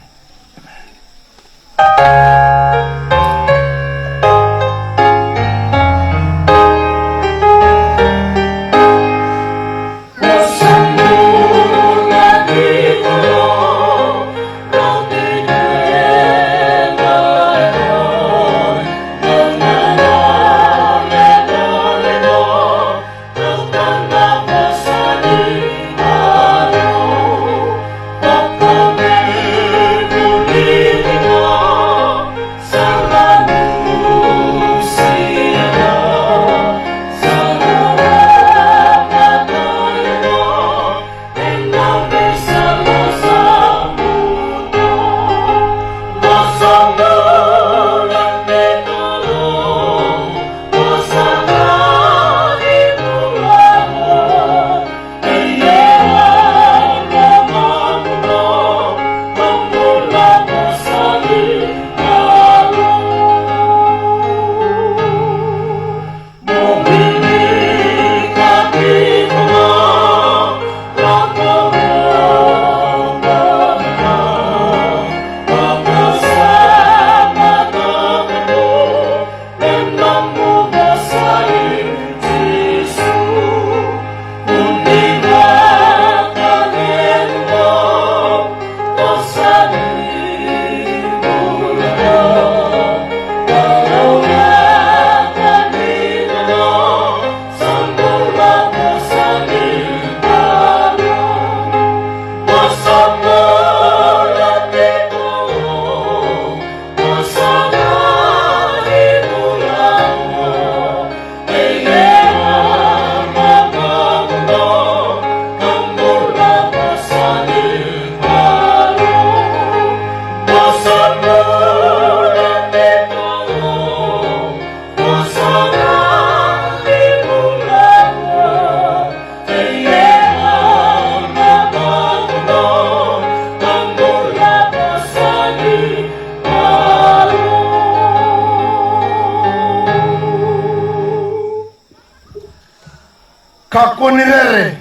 Kakunirere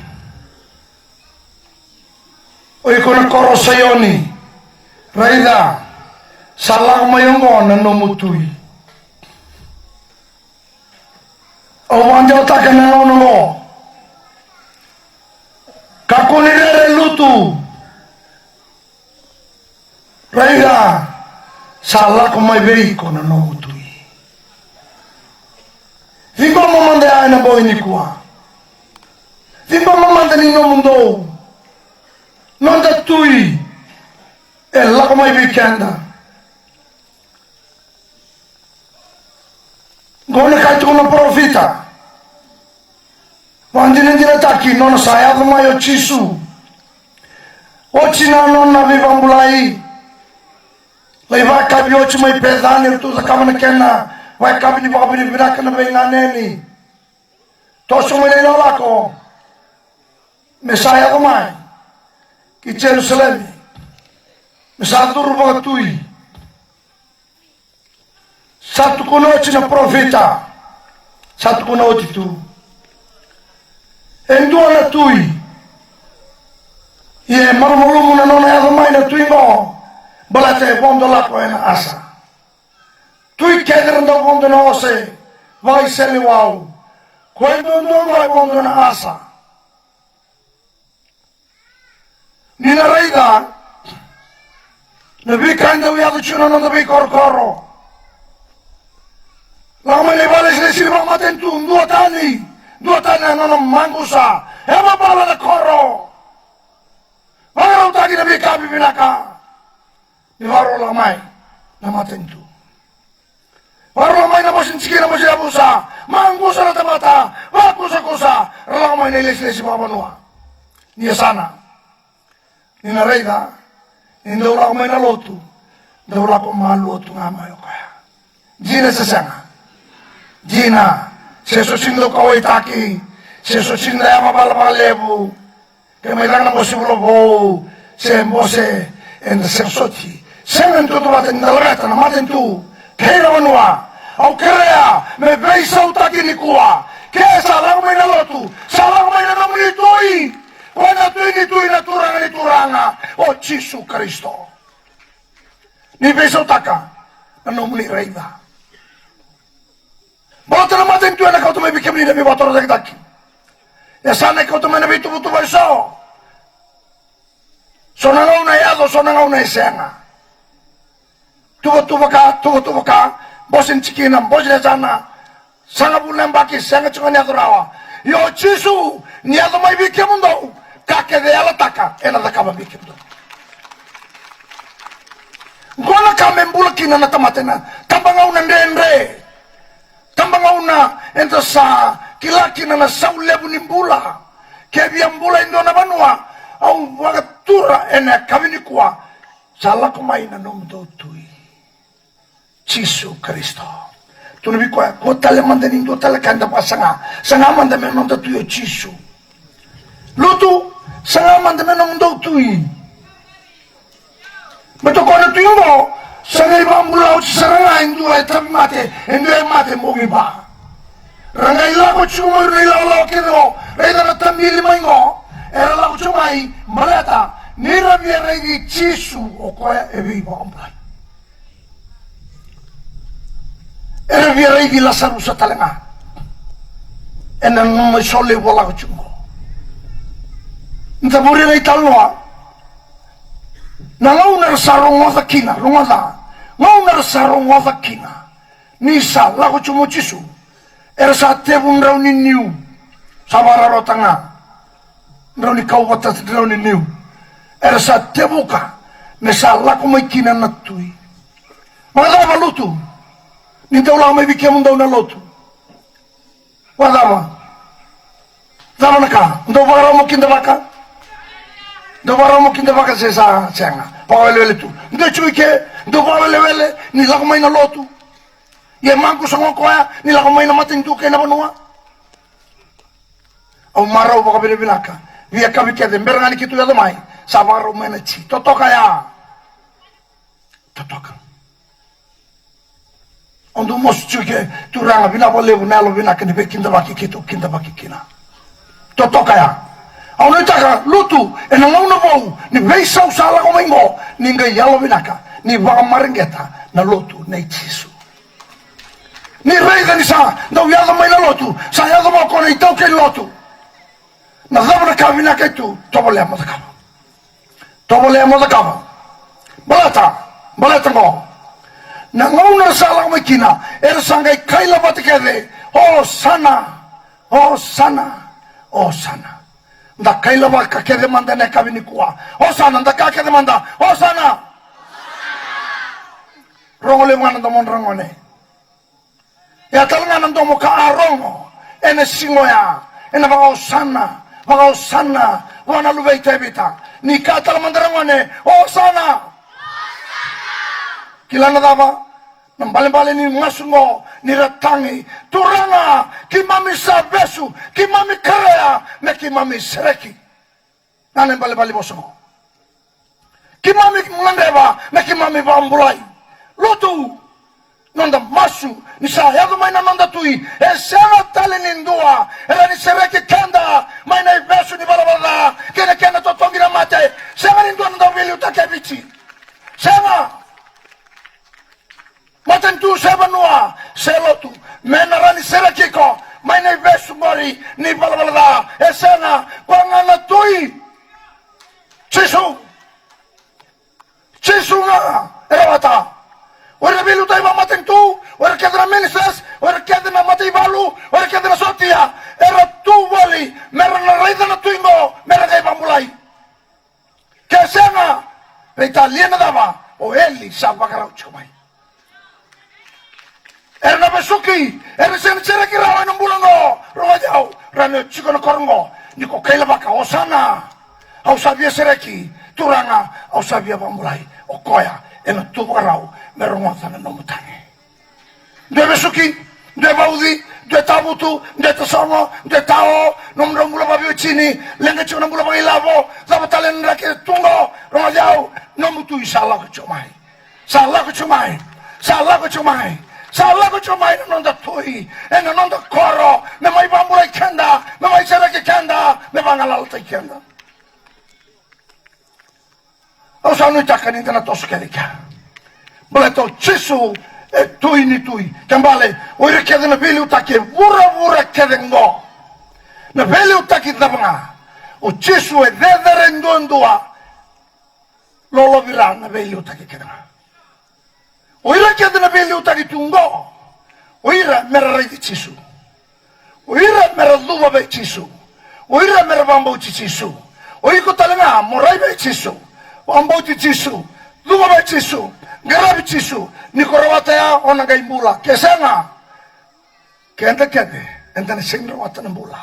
o ikona korosayoni raida salang mayongo na nomutui o wanjau takana ono kakunirere lutu raida salang maybeiko na nomutui Vimba mamande aina boy ni kuwa Vimba mamanda ni no mundo. Nonda tui. E la come weekenda. Gona kai tu no profita. Wandine dina taki non saya kuma yo chisu. Ochina non na vivambulai. Leva kabi ochi mai pedani tu zakamana kenna. Vai kabi ni babi ni viraka na benganeni. Tosho mai no lako. Mesaya kumai ki Jerusalem mesadur batui satu kuno cina profeta satu kuno itu endo na tui ye marmulu muna nona ya kumai na tui mo balate bondo la ko ena asa tui kederndo bondo na ose vai seli wau kwendo ndo vai bondo na asa Nina raida nabi kanda wi adu chuna no nabi korkoro lama ne vale se sirva matentu dua tani no mangusa ema bala de korro varo tagi nabi kabi binaka ni varo lamai na matentu varo lamai na bosin sikira bosin abusa mangusa na tamata vakusa kusa lamai ne lesi baba noa ni sana Nina reida, Indo la ko na lotu. Do la ko malutu ngama yo kaya. Jina sesanga. Jina seso sindo ko itaki. Seso sinda ya mabala lebu. Ke mai dang na mo sibulo bo. Se mbose en sesoti. Sengan tu tu baten dalgata na maten tu. Kera wanua. Au kerea me beisa utaki ni kuwa. Ke salang mai na lotu. Salang mai na namuni tui. Wana tui na turanga. O Jesu Kristo. Ni beisa utaka. Na namuni reiva. Bota na maten tu na kau tu me bikem ni na bibator daki. Ya sana kau tu me na bitu butu beso. Sonangau na yado, sonangau na isenga. Tuwa ka, bosin chikinam, bosin sana. Sanga bulan baki, sanga chunga ni adorawa. Yo Jesu, ni ado mai bikem mundo. Kake de ala taka, ena da kaba bikem mundo. Gona kame mbula kina na tamatena. Tambangau na ndendre. Tambangau na enta sa kilakina na saulebu ni mbula. Kebia mbula indo na banua. Au wagatura ena kabini kuwa sala kumaina nom do tui Jesu Kristo tunu bi kwa tale mandani do tale kanda pasanga sanga manda me nom do tui Jesu lutu sanga manda me nom do tui beto kona tui mo sanga iba mula sanga indu ai mate mogi ba rangai lago chumo rilalo kiro reida tamili maingo era la uchumai maleta nira viere di Jesu o koya e viva omplai era viere di Lazarus atalenga ena non sole vola uchungo nta buri nei talwa na launa sarong wa kina runga launa sarong wa kina nisa la uchumo Jesu era sa tebun rauni niu sabara rotanga Rauni kau watas rauni niu. Era sa tebuka. Me sa lako mai kina natui. Wadava lutu. Ni daula mai bikiam dauna lutu. Wadava. Dava naka. Ndo vara mo kinda baka. Ndo vara mo kinda baka se sa senga. Pawele tu. Ndo chuike. Ndo vale ni lako mai na lutu. Ye mangu songo koya ni lako mai na matin tu ke na banua. Au marau baka bilaka. Via kabikede berangani kitu ya domai sabaro menachi totoka ondo moschuke turanga bina bole bunalo bina kene bekinda baki kitu kinda baki kina totoka ya ono taka lutu ena ngona bou ni beisa usala ko maingo ninga yalo binaka ni ba marengeta na lutu na Jesu ni reiga ni sa no yalo mai na lutu sa yalo mo ko ni toke lutu na zabra kabina ketu tobole mo kama balata mo na ngona sala makina er sangai kaila batikede o sana nda kaila ba kakede manda na kabini kuwa o sana nda kakede manda o sana rongole mwana ndo monrongone ya talanga ndo mo ka arongo ene singoya ene ba o sana wana lubeita bita ni katal mandarangone osana kilana dava nambale ni masungo ni ratangi turanga kimami sabesu kimami karea me kimami sereki nane bale bosongo kimami mandeva me kimami bambulai lutu nonda masu ni sa yago mai na nonda tui e sera tale nindua era ni sereki kanda mai na besu ni balabala kena to tongira mate sera nindua nonda vili utakebichi sera maten tu seba noa selotu menara ni sereki ko mai na besu mori ni balabala e sera kwangana tui Jesu nga erawata ora bilu tai mama tentu ora kedra ministers ora kedra mati balu ora kedra sotia era tu wali merna raida na tuingo merna bambulai kesena italiana dava o eli sabakara chumai erna besuki era sen chere kirawa no bulango rojau rano chikono korongo niko kaila baka osana au sabia sereki turanga au sabia pamulai o koya ena tuvarau merongotana no mutane de besuki de baudi de tabutu de tasongo de tao nomro mula babi chini lenga chona mula babi lavo zabatalen rake tungo rojau no mutu inshallah ko chomai salah ko chomai salah ko chomai salah ko chomai no nda tui ena no nda koro me mai bambulai kenda me mai serake kenda me bangalal tai kenda au sanu takani tana toskelika boleh to chisu tui ni tui kembali oire kede na beli utake vura kedengo na beli utake tabanga o chisu e dedere ndondua lolo vira na beli utake kedenga oire kede na beli utake tungo oire mera rei chisu oire mera duva be chisu oire mera bambo chisu oire ko talenga morai be chisu bambo chisu duva be chisu garabi chisu ni korawata ya ona gai mula kesanga kende entana singra wata na mula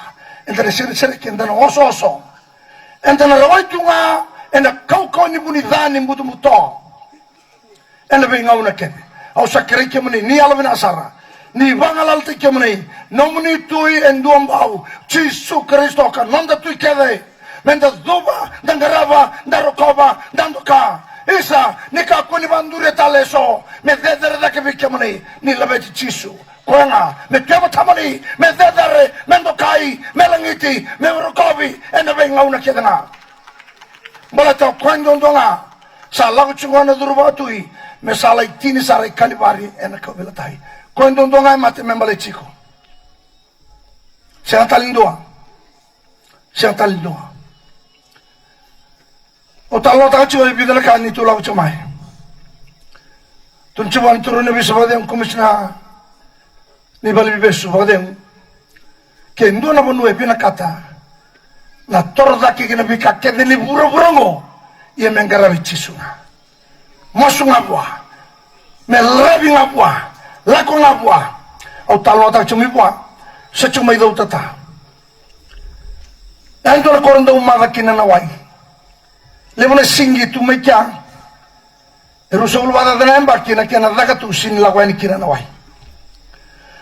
entana sere kende na oso entana rawai tunga ena kau ni buni dhani mutu muto ena be ngauna kende au sakere kemuni ni alavina asara ni bangalal te kemuni nomuni tui enduambau Chisu Kristo ka nonda tui kede menda duba dangarava darokoba dandoka isa nika kuni bandure taleso me dedere da ke bikemuni ni labeti Chisu Kuanga me kema tamani me dedere mendokai melangiti me rokobi ena be ngauna kedana balata kwando ndonga salah chungwana durbatui me salai tini sarai kalibari ena kabelatai kwando ndonga mate membale chiko Siantalindua o talo ta chiwa bidala kani tu lau chamai tun chiwan turune bisabadem komisna ni bali besu badem ke ndona bonu epina kata la torda ke gena bika ke ni burongo ye mengara bichisuna mosunga bwa me rabi ngabwa la ko ngabwa o talo ta chumi bwa se chumai do tata andor koronda umma kina na wai lebona singi tu mecha erusol wada dana mbaki na kena daga tu sin la wani kina na wai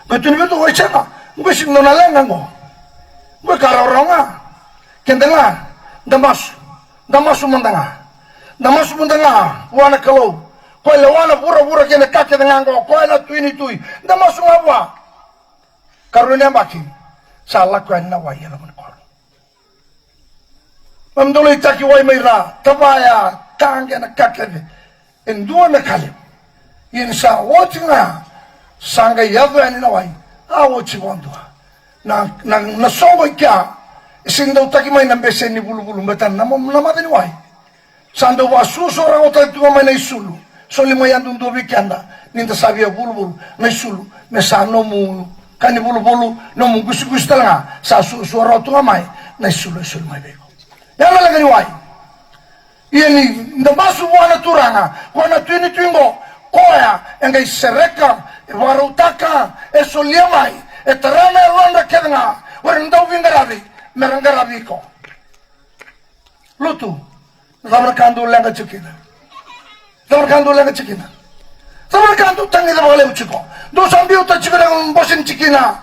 betun betu wai chana ngwe sin na lenga ngo ngwe kararonga kendanga damas mundanga wana kalo ko le wana bura kena kake ngo ko na tuini tui damas ngabwa karunya mbaki salah ko na wai ya ko mamdole taki wai meira tabaya kange na kakeve endua na kale insa wotinga sanga yadu ani na wai awochi bondua na songo kya sindo taki mai na bese ni bulu metan na madeni wai sando wasuso ra ota tu mai na isulu soli mai andu ndo bikanda ninda sabia bulu na isulu me sano mu kani bulu no mu gusu talanga sa suara tu mai na isulu mai beko yana lagani wai yeni ndamasu wana turanga wana tuini tuingo koya engai sereka warutaka esoliamai etarana ronda kedanga warindau vingarabi merangarabi ko lutu zamarkandu lenga chikina zamarkandu tangi da bale uchiko do sambi uta chikina bosin chikina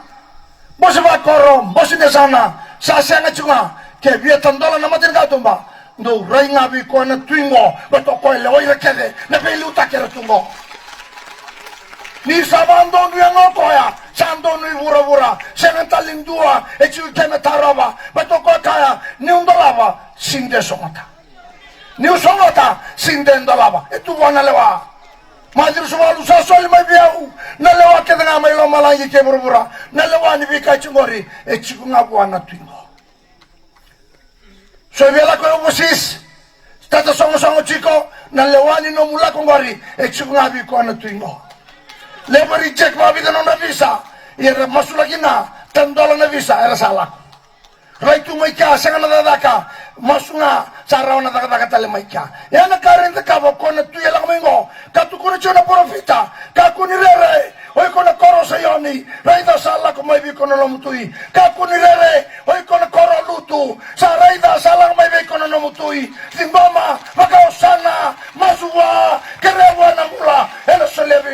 bosin bakoro bosin desana sasanga chunga ke via tandola na matin ka tumba ndo rainga bi ko na twingo bato ko le oira kede na pelu takera tumbo ni sabando ndu ngo ya sando ni vura sementalindua e chu keme taraba bato ko kaya ni undolava sinde somata ni usomata sinde ndolava e tu wana lewa majir suwalu sa sol mai biau na lewa kede na mai lo malangi ke vura na lewa ni bi ka chungori e chikunga bwana twingo so vela ko obosis tata songo chico na lewani no mula kongori e chunga bi ko na twingo le bari check ma bi no na visa era masula kina tandola na visa era salah right tu mai ka sanga na daka masuna saraw na daka tale mai ka ya na karen ka ko na tu yela mengo ka tu ko chona profita ka ku ni rere oi ko na koro sayoni raida salah ko mai bi ko no mutui ka ku ni rere oi ko na koro lutu sa raida salah mai bi ko no mutui zimbama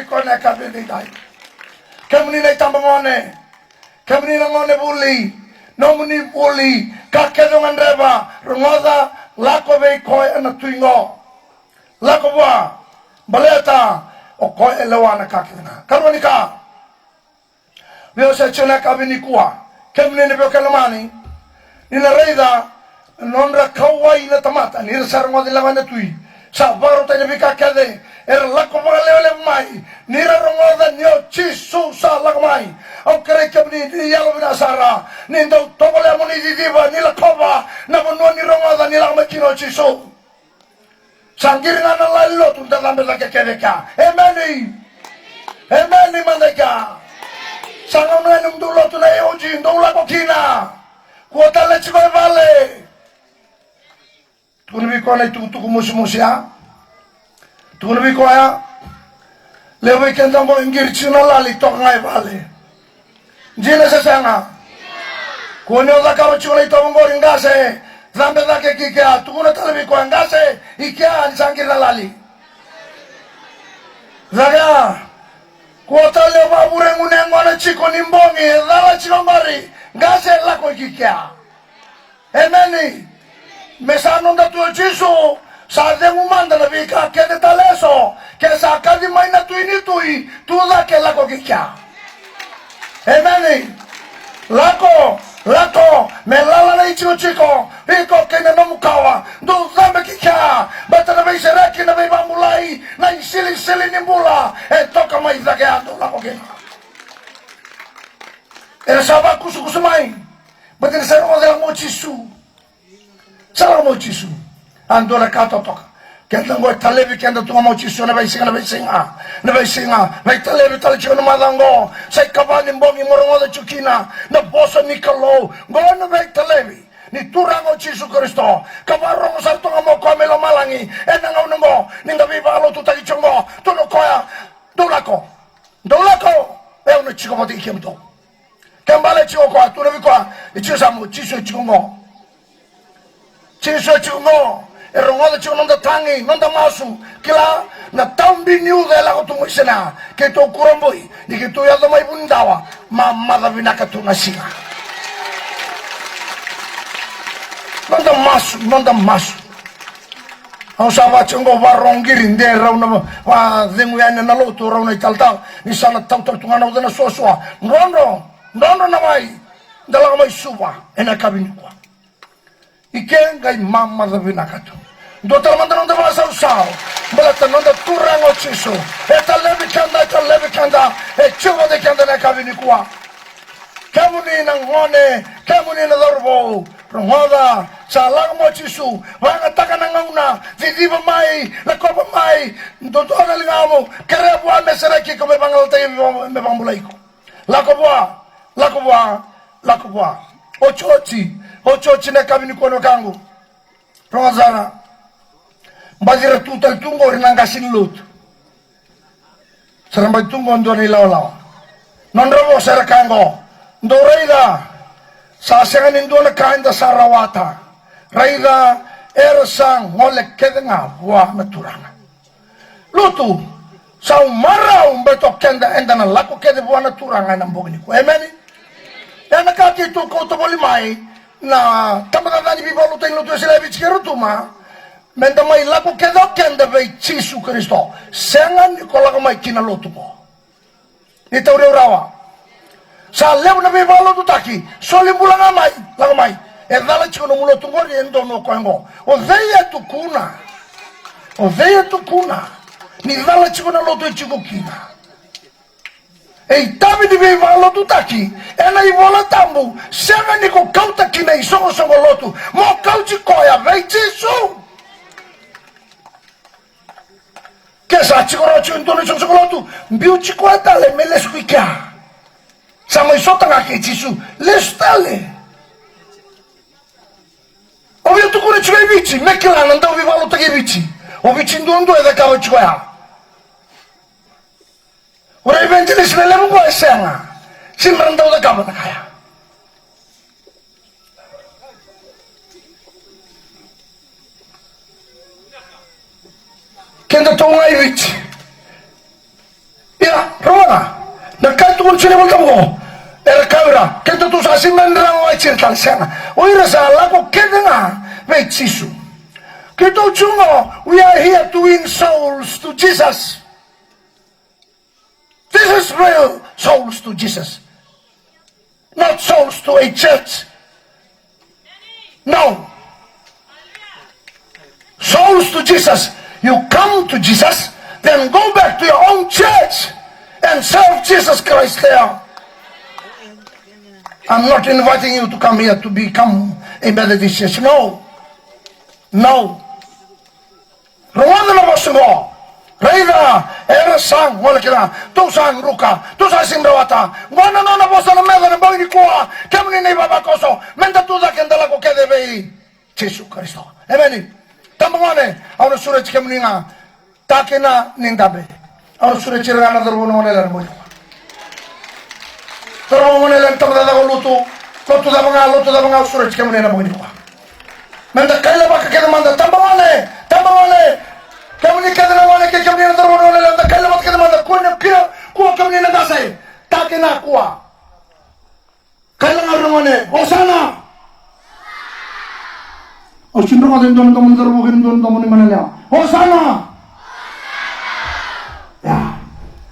ko na kabini dai. Kemni na tamba ngone. Kemni na ngone buli. Nomuni buli. Kakedongan reba. Rungoda lako be ko na tuingo. Lako wa baleta o ko elewana kakena. Karonika. Veo se chona kabini kuwa. Kemni ne veo kalamani. Nina reida nonra kawai na tamata. Nira sarangodi lawana tui. Sa baro tanya bika kede. Lako lele mai. Nira rongoda nyo chisu sa lako mai. Au kere kemni ni yalo bina sara. Nindo tobole amuni didiba nila koba. Namunua ni rongoda nila makino chisu. Sangiri ngana lalo tunta lambe lake kedeka. Emeni. Emeni mandeka. Sangam nganum dulo tuna eoji. Ndula kokina. Kuota le chiko vale. Tuni biko na tuku musi ya. Tuni biko ya. Lewe kenda mo ingir chino lali tok ngai vale. Jine se sanga. Kone oda karo chiko na ito mongor ingase. Zambe dake kikea. Tukuna tale biko ingase. Ikea nisangir na lali. Zaga. Kuota leo babure ngunengo na chiko nimbongi. Dala chiko mbari. Ngase lako kikea. Emeni. Mesano nda tuo chisu. Sa de umanda na vika kede taleso. Ke sa kadi mai na tuini tui. Tuda ke lako kikea. Emeni. Lako. Melala na ichigo chiko. Hiko kene no mukawa. Do zambe kikea. Bata na vei sereki na vei bambulai. Na isili nimbula. E toka mai zake ando lako kikea. Era saba kusu mai. Batin sero modela mochisu. Sala mochisu. Andora kato toka. Kenda ngoi talevi kenda tunga mochisu na vai singa. Na vai singa. Vai talevi talechiko na madango. Sai kabani mbongi morongo da chukina. Na bosa nikalo. Ngoi na vai talevi. Ni turango Jesu Kristo. Kabarong sartonga mo kamelo malangi. Enanga unango. Ninga viva alo tutaki chongo. Tuno koya. Dolako. Eo na chiko mati ikemto. Kembale chigo kwa tunavi kwa ichigo samu chiso chigongo erongoda chigo nonda tangi nonda masu kila na tambi niude la kutungu isena keto kuramboi ni keto yado mai bundawa mamada vinaka tunasiga nonda masu ang sabat chongo barongiri nde rauna wa dengu yana na lotu rauna italta ni sana tautar tungana udana soswa Nono namai dalam mai suba ena kabini kwa iken gai mama da binakatu do talamanda nonda basa usao balata nonda turango chiso eta levi kanda e chuva de kanda na kabini kwa kamuni na ngone kamuni na dorbo rohoda sa lagmo chisu wanga taka na ngauna viviva mai la kopa mai do tora lingamo karebu amesaraki kome bangalta me bambulaiko Lakubwa. Ochochi na kabini kono kangu. Rongazana. Mbazira tutal tungo rinanga sinlut. Sarambay tungo ndo ni lawa. Nonrobo sara kango. Ndo raida. Sasengan indo na kainda sarawata. Raida ersang ngole kedenga wa naturanga. Lutu. Sa umara umbeto kenda enda na lako kede buwa naturanga na mbogni ko. Emeni? Yana kaki tu ko to boli mai na tamada dani bibolo tengo tu sila bichkero tuma. Menda mai lako kede kenda be Jesu Kristo. Sengan ko lako mai kina lotu mo. Ni taure urawa. Sa lew na bibolo tu taki. Soli bulanga mai lako mai. E dala chiko no mulo tu ngori endo no koengo. O veia tukuna. Ni dala chiko na lotu chiko kina. Ei tabi di viva lotu taki. Ena i vola tambu. Senga ni ko kauta kina i songo lotu. Mo kauti koya vei Jesu. Kesa chiko rocho intono songo lotu. Mbiu chiko atale me lesku ikia. Sama isota ngake Jesu. Lestale. Ovio tukune chiko i vici. Mekila nanda viva lotu taki vici. O vici ndondo eda kawa chiko ya. Ora evangelist na lemu kwa senga. Simranda uda kaba na kaya. Kenda tonga iwichi. ya Rona dekat tu sini boleh tahu era kamera kita tu asing menderang wajib cerita sana oira salah kok kedena wait sisu kita cuma we are here to win souls to Jesus. This is real souls to Jesus, not souls to a church. No, souls to Jesus. You come to Jesus, then go back to your own church and serve Jesus Christ there. I'm not inviting you to come here to become a Methodist church. No. Rwanda na bosmo. Reida era sang wala kira. Tu sang ruka. Tu sang simbawata. Wana na bosa na mega na bangi kwa. Kamni ni baba koso. Menda tu da kendala ko kede bei. Jesus Christ. Amen. Tambangane awra suraj kamni nga. Takena nindabe. Awra suraj chirana darwono wala la mo. Toro mo nela tamda da lutu. Lutu da banga suraj kamni na mo ni kwa. Menda kaila baka kede manda tambangane. Kamni kadana wala ke kamni na darwono wala da kaila baka kede manda kuwa kamni na dasai. Takena kuwa. Kaila ngarone Hosana. Ochindro ka don don darbo kin don don ni manala. Hosana. Ya.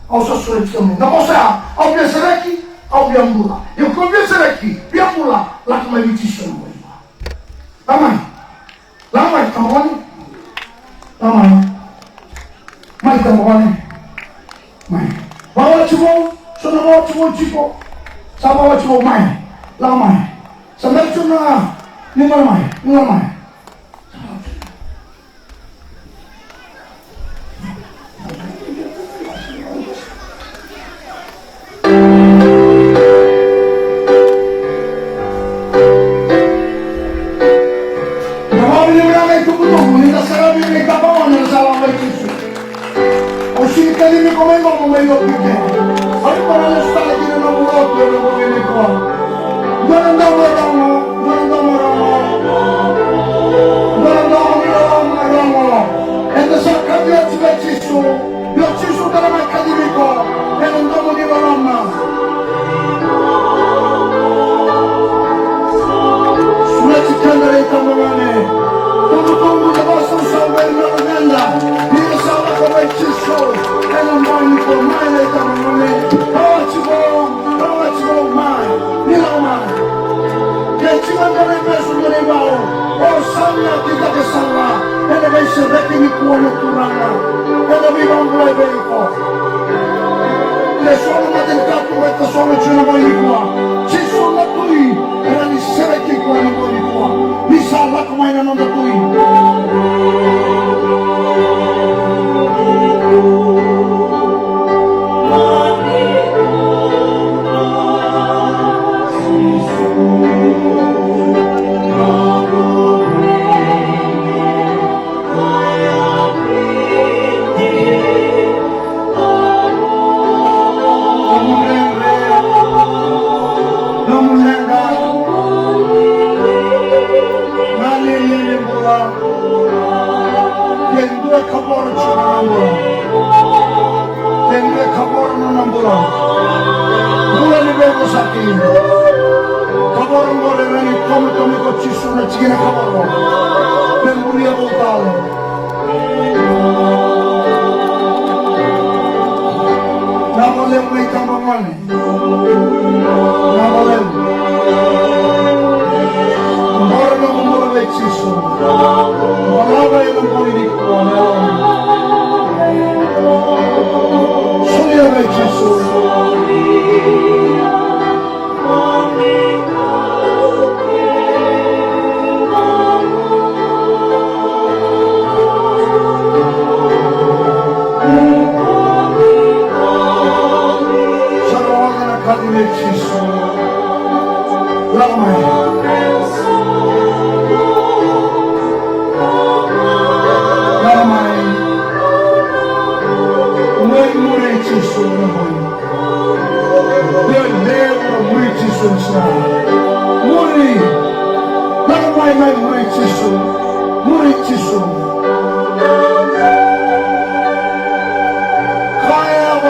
Oso suraj kamni. Na bosa au biasaraki au biambula. Eu convenceraki biambula la kama vitisho mo. Lama tamani. Mai tamani. Mai. Bawa chuo, sona bawa chuo chico. Sama bawa chuo mai. Lama. Sampai chuna ningal mai.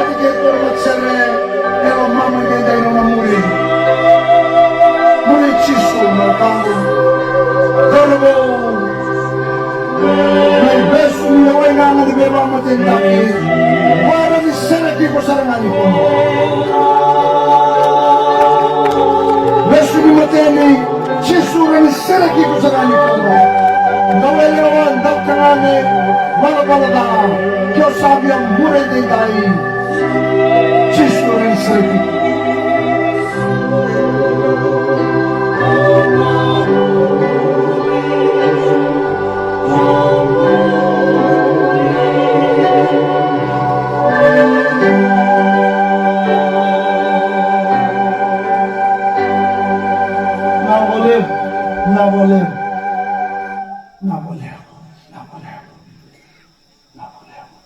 mati ke ko matsere e o mama ke dai no muri muri chisu no kango dorbo mai besu ni wenga na de ba mate ndaki wala ni sere ki ko sarangani ko besu ni mate ni chisu ni sere ki ko sarangani ko Dawelewan daw kangane bala-bala kyo sabi ang muray din tayo Chisu rin sarili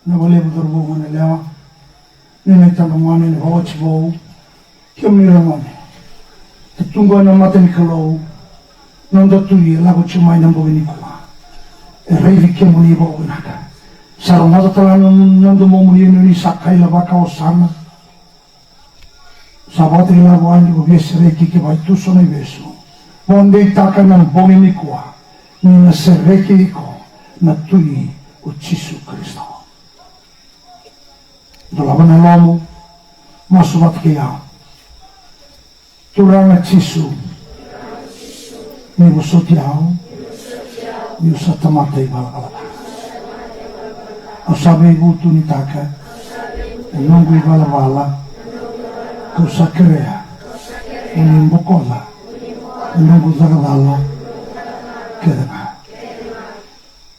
na boleh berhubung dengan lewa, nenek tanggungan ini bawa cibau, kami ramai, tertunggu nama tani kalau, nanda tuhi lagu cuma yang bawa ni kuah, revi kami ni bawa naga, sarung mata telan nanda mau melihat sakai laba kau sana, sahabat ini lagu andi biasa reki ke baik tu sone besu, bondei takkan nang bawa ni kuah, nina sereki iko, na tuhi ucisu Kristo. Dalaman alamu masubat kaya turanga Chisu ni busotiao ni usatamata ibala-bala asabe butu ni taka nungu ibala-bala kusakerea unimbokola nungu zagalala kedema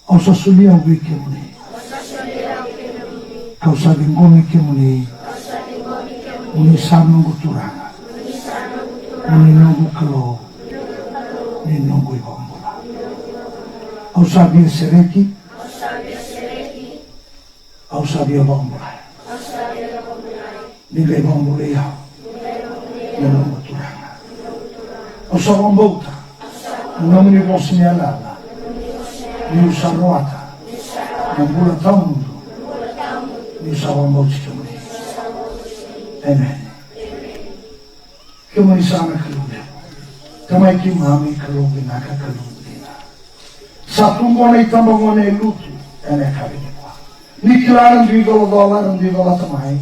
ausasulia wiki muni kau sabi ngomi ke muni sanungu turanga muni nungu kalo ni nungu ibombola au sabi sereki au sabi ibombola ni le ibombola yao ni nungu turanga au sabi ibombota nungu ni bosni alala ni usaroata nambula taundu ni sawang bau cikemuni. Amen. Kemuni sana keluar. Kamai kimami keluar naka keluar. Satu mona itambah mona lutu. Ane kami nikwa. Nikilaran di $2 di $2 tamai.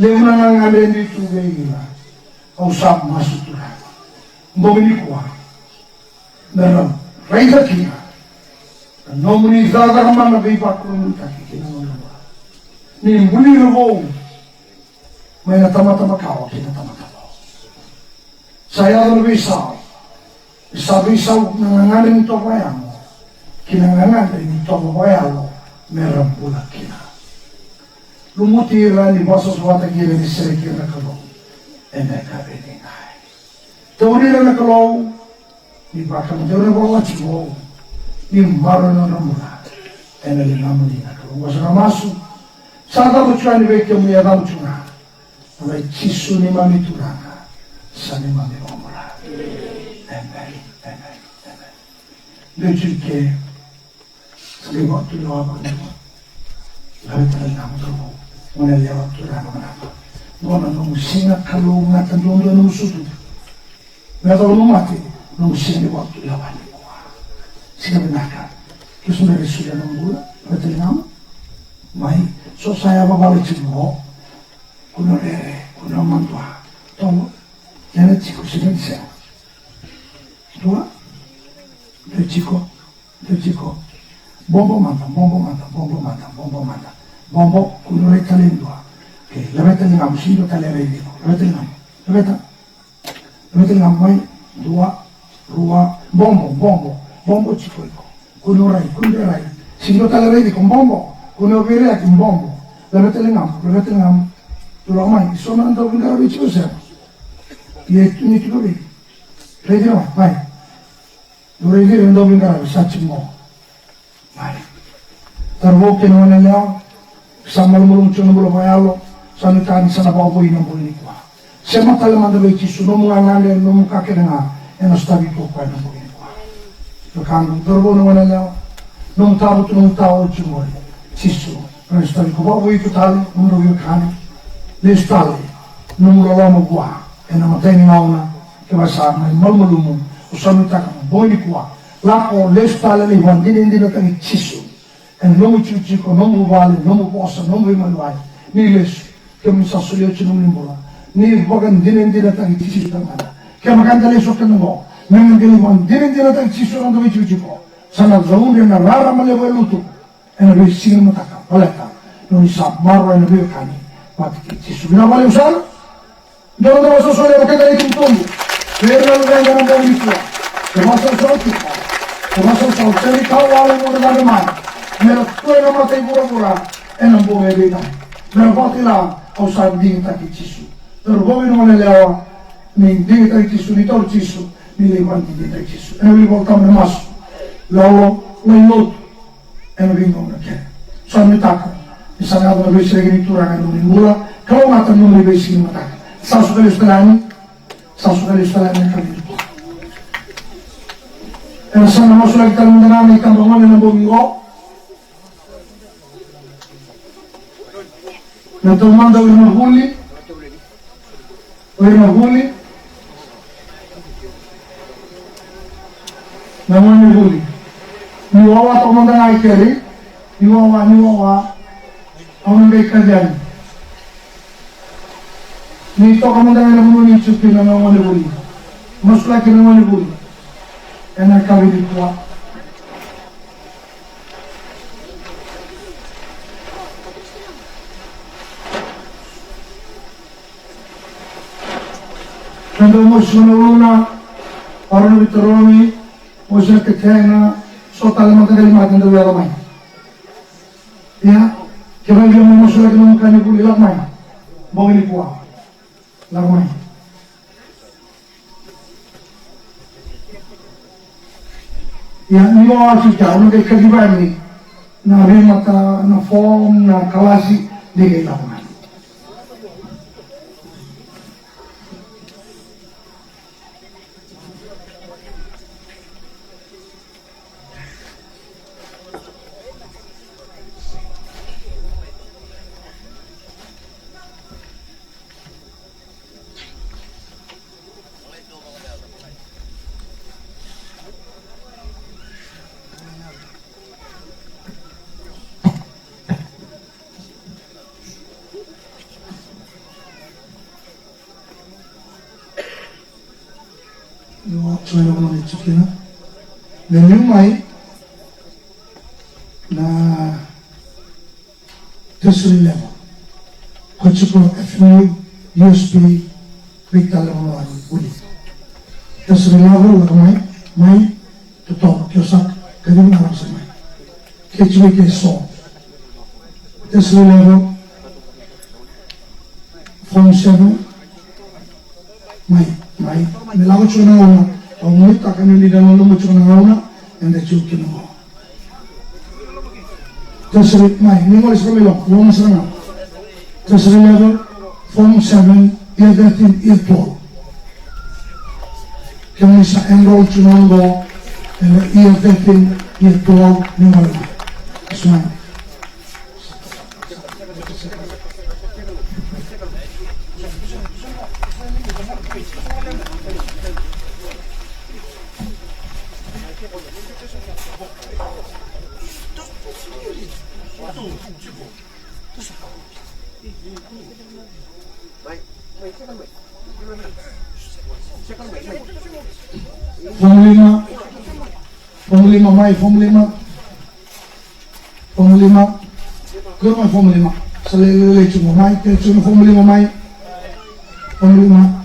Leuna nangale di tuwe ila. Ausap masuk turang. Mbogi nikwa. Dalam raisa kina. Nomuni zaga kamana bipa kurungu taki kina. Ni muli robo may natama-tama kawa kinatama-tama saya berbisaw isa-bisaw nangangaling ito kaya mo kinangangaling ito kaya mo meron pula kina lumutira ni basos watagira ni serikir na kalaw eneka beningay taunira na kalaw ni baka mo na bawa chigo ni maro na ramula enalingamu ni na kalaw wasa namasu Sada bucani vecchio mi ha dato una, ma Chisu ni mami turana, sa ni mami omola. Amen, amen, amen. Dice che scrivo tu lo abbiamo. La vita dell'amo trovo, non è leva turana manapa. Non sina kalunga tandondo non su tu. Mi ha dato un mate, non sina di volta la vanno qua. Si deve naka. Che sono le sue non buona, la teniamo. Mai so saya babalik semua kuno rere kuno mantua tomo yana chico silencio tua de chico bombo manda bombo kuno re talendua che la vete ngam sindo talere dico la vete ngam mai dua rua bombo chico kuno rai sindo talere dico bombo kuno vire a kimbombo la vetelengam tu lo mai sono andato in gara vicino se e tu ni tu vedi vediamo vai dovrei dire andavo in gara sacimo vai tarvo che non è là samal muluncho non lo vaialo sanitani sana bawa ini boleh qua se mata le manda veci su non ngangale non kakenga e non stavi po qua non boleh qua lo kangu tarvo non è là non tavu tu non tavu ci muore Chisu, Restali ko bawa itu tali, numero io kani. Restali, numero lama gua, ena mateni mauna, ke basa mai malmalumu, usami taka boi kuwa. Lako restali li vandini ndina tangi chisu. En nomu chico, nomu vale, nomu posa, nomu imanuai. Ni lesu, ke misasulio chinu nimbola. Ni bogan ndina tangi chisu tangana. Ke makanda lesu kenango. Memang gini vandini tangi chisu rando chico. Sana zaunde na rara malewe lutu. Ena lui singin mataka, paleta. Non sa marro ena lui kani. Mati chisu. Bina vale usar? Dono dono sosole bakeda itu tumbu. Verna lu venga na boi kuwa. Ke masa sauti ko. Ke masa sauti kau wale mo na mai. Mera tuai na mata pura-pura ena boe bina. Mera batila au sa ding taki chisu. Pero boe no le lewa ni ding taki chisu ni tor chisu ni le manti ding taki chisu. Ena li voltam na masu. Lawo lai lot ena bingo na ke. Sa mi taka. Isa na do be segni turanga no mula. Kau mata no le be sing mata. Sa su delle strani. Sa su delle strani ka di. Ena sa na masu la kalundana ni kambangone na bomingo. Natomanda ulimahuli namanya huli ni wawa tomanda ngai keri ni wawa orang bekerja ni to kamanda ngai namanya ni cuti namanya huli masuk lagi namanya huli enak kali di tua quando mostrano una parlano di Toroni o se che tenga sotto la materia di mata dove era mai ya che vogliamo mostrare che non cani pure la mai voi qua la mai ya io ho già uno che cadivani na remata na form na kalasi di la mai Soalnya kalau dicekina, menyumai na tersulit level. Kocok FMU USB vital level lagi boleh. Tersulit level lagi mai tutor kiosak kadang orang semai. Kecil keso. Tersulit level phone 7 mai melawan cuna ona. Orang itu akan dalam lomba cuna ona yang dah cuci nunggu. Tersulit mai ni boleh sekali lomba serang. Tersulit level phone 7 year 13 year 12. Kami bisa enroll cuna nunggu year 13 year 12 nunggu lagi. Semua. Form 5 Kurma form 5 Selele cuma mai ke cuma form 5 mai form 5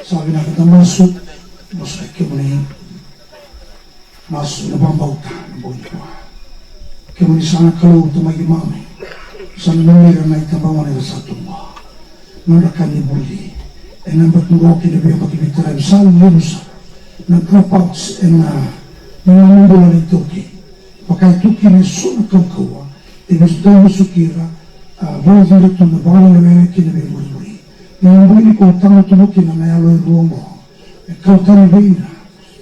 sabi na kita masuk ke mana masuk na pambauta Bonikwa. Kemuni sana kalau tumagi mami. Sana numira na itabawan na sa tumwa. Nanda kanibuli. And number 2 okay na biya pakibitaran. Saan linusa. Nag-dropouts and nanganumbulan ng Turkey. Pakai Turkey na suna kawkawa. Inasdaw mo sukira. Bawang dito na bawang na may kinabi muri-muri. Nanganumbulan ko tango tunuki na mayalo yung ruang mo. Ikaw tanibay na.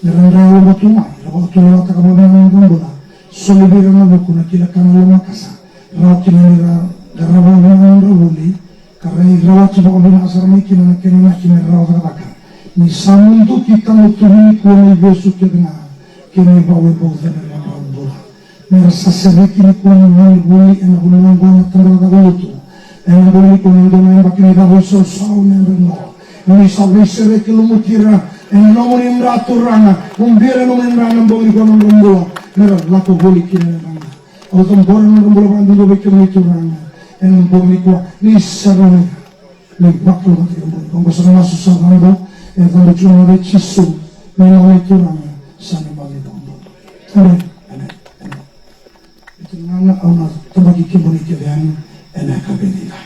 Narangaya mo tumay. Rawa tulawata ka mo na nanganumbulan. Solibira na mo kung nakilakan na lumakasa. Rawa kinanira darabaw na nanganumbulan. Karay rawat sa baka binakasarami kinanakirina kinaraw na baka. Ni samundo kita mutuhin ko na ibeso kina kinibawi po na nanganumbulan. Narasasabi kiniko na nanganumbulan na hulungan ko na tanggagaluto. Nanganumbulan ko na doon baka niraw sa usaw na nanganumbulan. Ni sabay-sabay kilumutira. En nomunin raturana. Umbira nomunin ranambong ko ng rumbulan. Nara lako huli kinananga. O tambora ng rumbulan ang dulubay kamiturana. En bomiko ni sarana ni baklo mati kung gusto na sa bando en kung gusto na chisu ni monitorana sa ni bando amen ito na ang tabagi kibuni kiyan en akabedila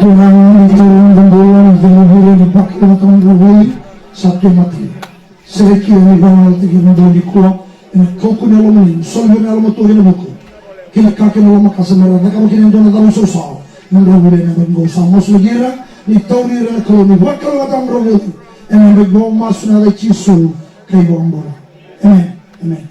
Tuhan diturun gembolan gembolan dipakai matang gembolan satu mati. Sereki yang dibangun tiga modal di kuat. Ini kau punya lomin, soleh dalam tuh ini buku. Kita kakek dalam makassar, mereka mungkin yang donat dalam sosal. Menggabungkan yang bergosah mas legira. Di tahun ini kalau bakal matang gembolan. Yang bergom mas nada cisu kayak bola. Amen, amen.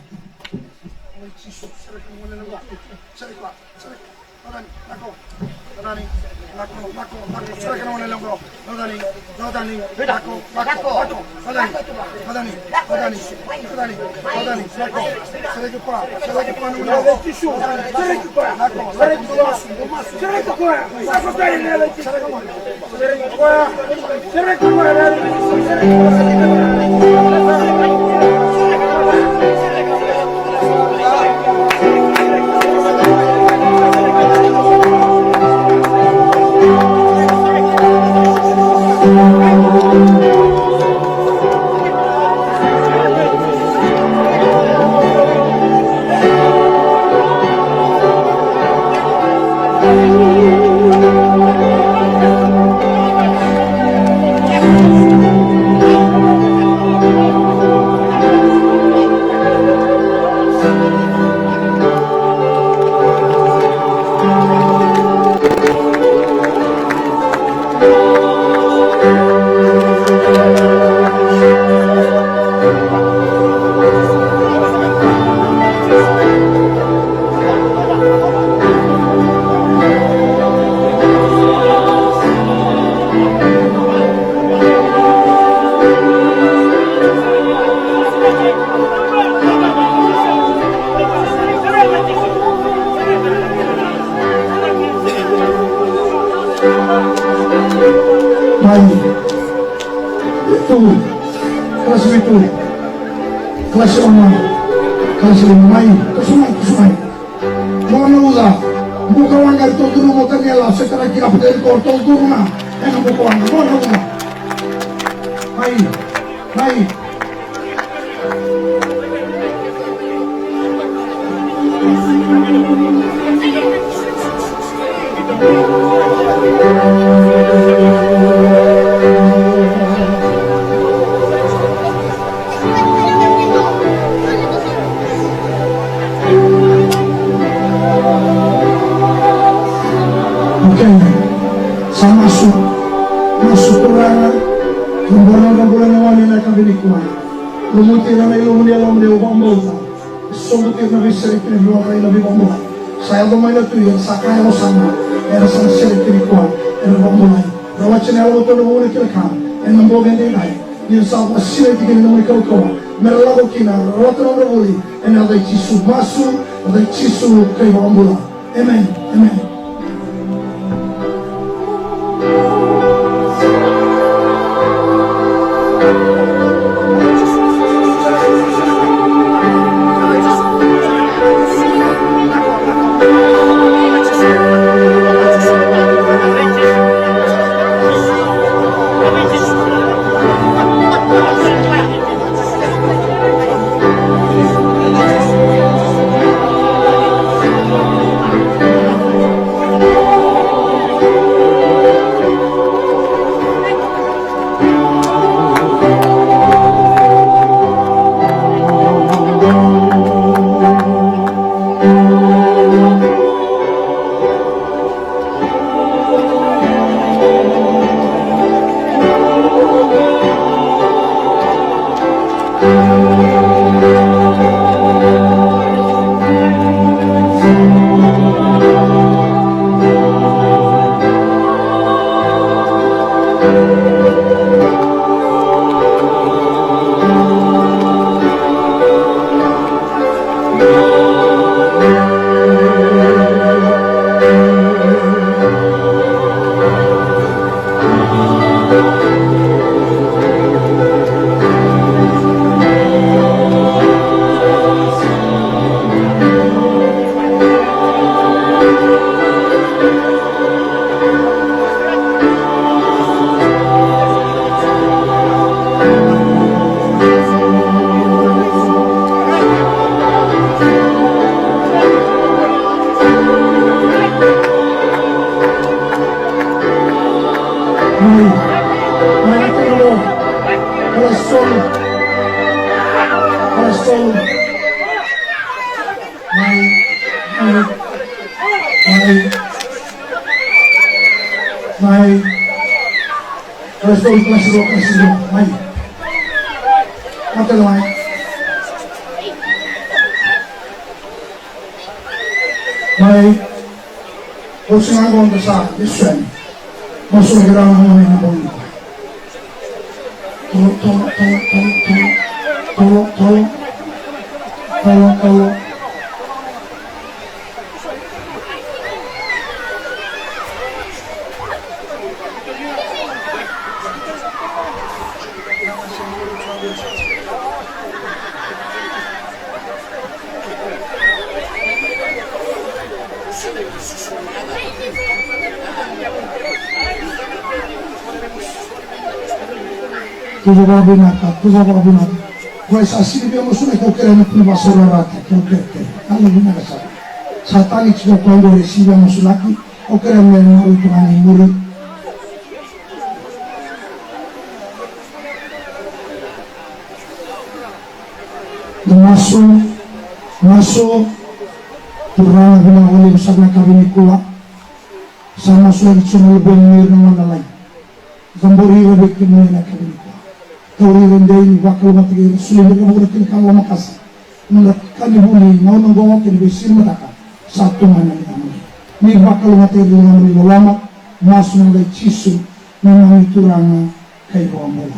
Kelas online, kelas main, kesemai. Mana ulah, bukan orang itu turun motor nyala, sekarang kita dari kortol turun na, yang bukan mana ulah, main. Masuk orang, kumpulan yang nak kami kuat. Lumutih nama ilmu dia ubang bauta. Sungguh nabi sering kini dua kali nabi bangsa. Saya domai tu yang sakai lo sama. Era sang sering kini kuat. Era bangsa. Rawat channel lo tu nabi kini kan. Yang nampak gende naik. Yang sahaja sering kini nabi kau kuat. Mereka kina rawat nabi. Yang ada cisu masuk, ada cisu kaya bangsa. Amen. Mai. Kasih. Mai. Apa mai? Mai. Usaha kau besar, Islam. Masuk ke dalam mana pun. Tolong. Tujuh kabinat. Kau asal dia masuk ke kau nak punya masalah rata, kau kira. Anu mana kasar. Satan itu kau boleh siapa masuk lagi, kau kira mengenai itu anu murid. Masuk. Turun bina oleh bersama kabinat kuat. Sama suara cuma lebih mengenai lain. Gambori lebih kemudian kabinat. Tauri rendai bakal mati sulit berkemudian kalau makas melakukan huni mau nonggoh ke besir mereka satu mana ni bakal mati dengan lama masuk nang cisu memang itu rana kayak bawa bola.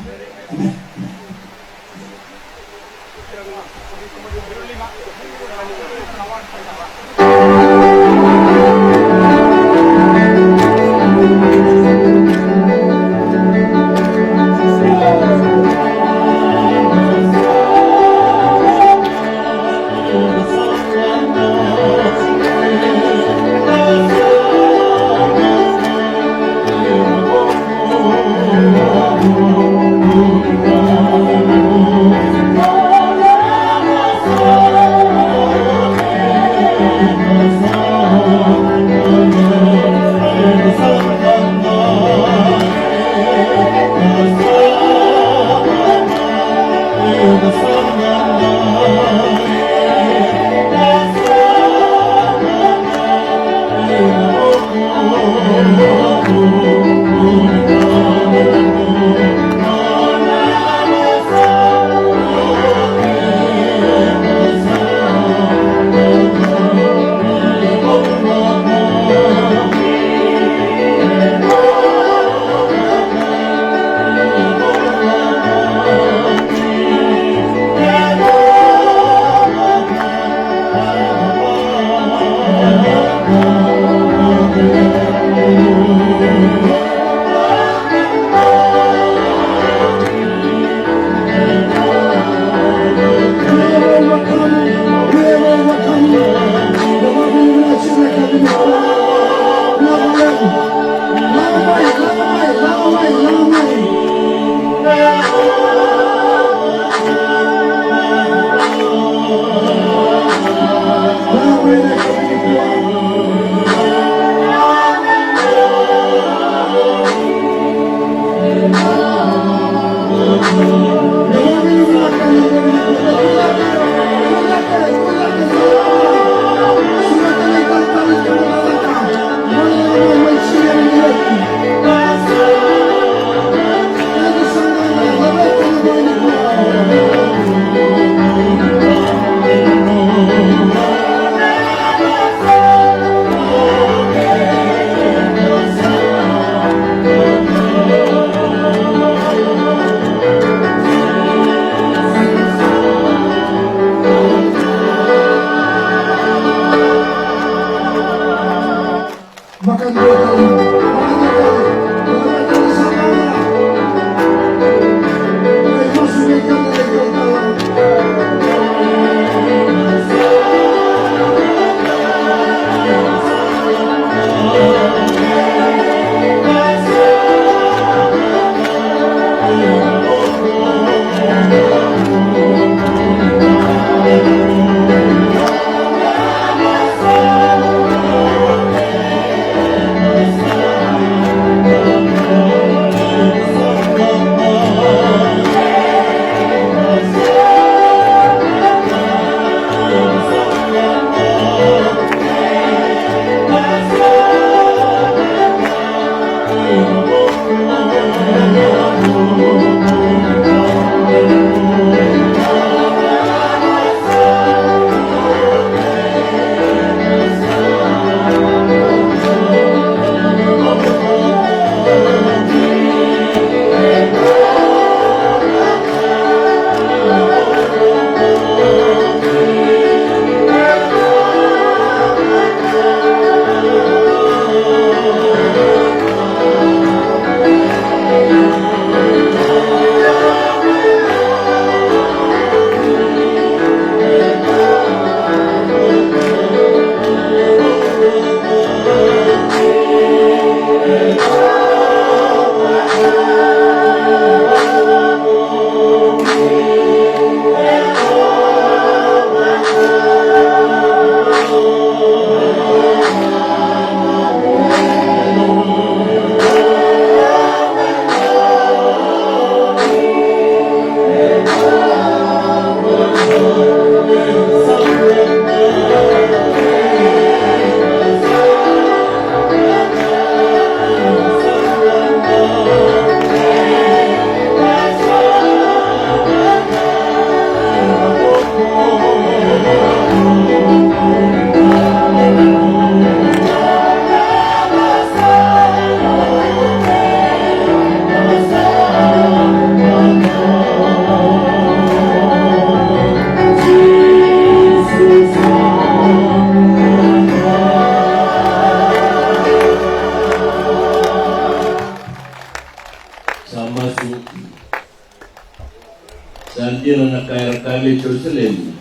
kaya kami Jerusalem.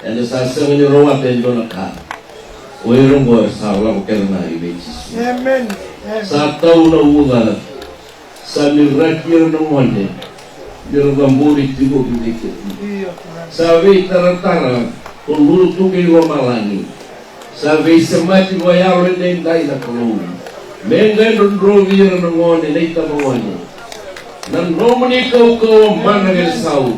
And sa sangin ro aten do naka. Oirong go sa wala ko kerna ibechis. Amen. Sa tao na uga sa mirakir ng wande. Diro gamburi tigo bidike. Sa vei taratara kung bulu tuki romalani. Sa vei semati wayaro den dai na kulu. Mengai don rovir ng wande neita mawani. Nan nomani kau mana ngel sau.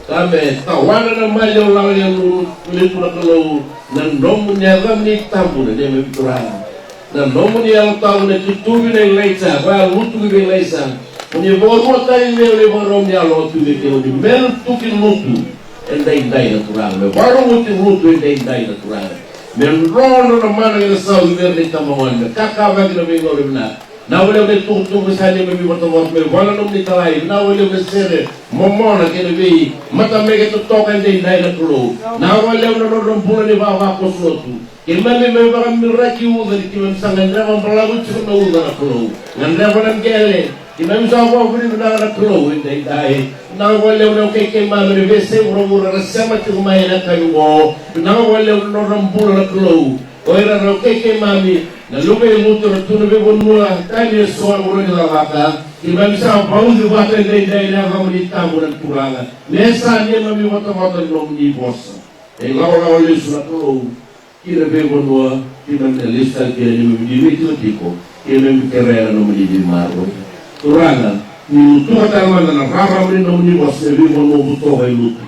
Kame tawana na malyo lang yang lulipu na kalau. Nan nomani agam ni tampu na dia memperang. Nan nomani yang tahu na tutubi na ilaisa. Kaya lutu bi ilaisa. Muni boru tayo mele borom ni alo tu bi kelo ni mel tukin lutu. Endai na turang. Me baru lutu lutu endai na turang. Men rono na mana ngel sau ber ni tamawan. Kakak bagi na bingo lemna. Na wale me tutu misali me bi boto me wala nom ni talai. Na wale me sere momona kene bi mata mege to toka endai na tulo. Na wale no no pula ni ba ko slotu. Imam me ba mi raki u dari ki sanga ndama palagu ci no u na tulo. Ngandra bonan gele. Imam sa ko buri na na tulo endai dai. Na wale no ke ke ma me vese ro ro sama ti mai na kayu go. Na wale no rampula na tulo. Oira no ke ke mami na lume mutu na tunu be bonua tani soa muro ni lawaka imam sa pauzi wata ndai na hamuni tamu na kuranga nesa ni mami wata no ni bossa e lawa lesu na tulo kira be bonua imam na lista kira ni mami di tu tiko imam kerera no mani di maro kuranga ni tuata na rara no ni bossa be bonua buto ba lutu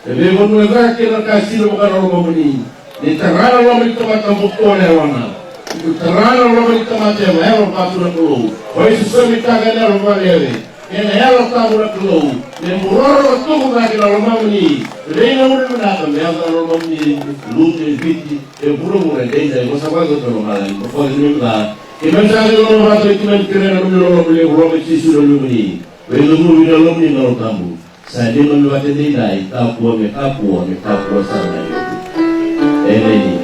e be bonua ga kira kasino ka no mani ni terana lo mi toma tambutone wana ni terana lo mi toma te ero patura tulo oi su mi taga nero valere ene ero tabura tulo ni muroro tu ga kila lo mamni reina uri na ka me asa lo mamni lute fiti e puro mure dei mo sabato to lo mala mo fo ni la e men sa lo rato ti men kirena no lo le ro mi ci su lo lumini e lo mu ni lo mi no tambu sa de lo mi vate dei dai ta puo sa na Amen.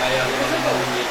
kaya ko ng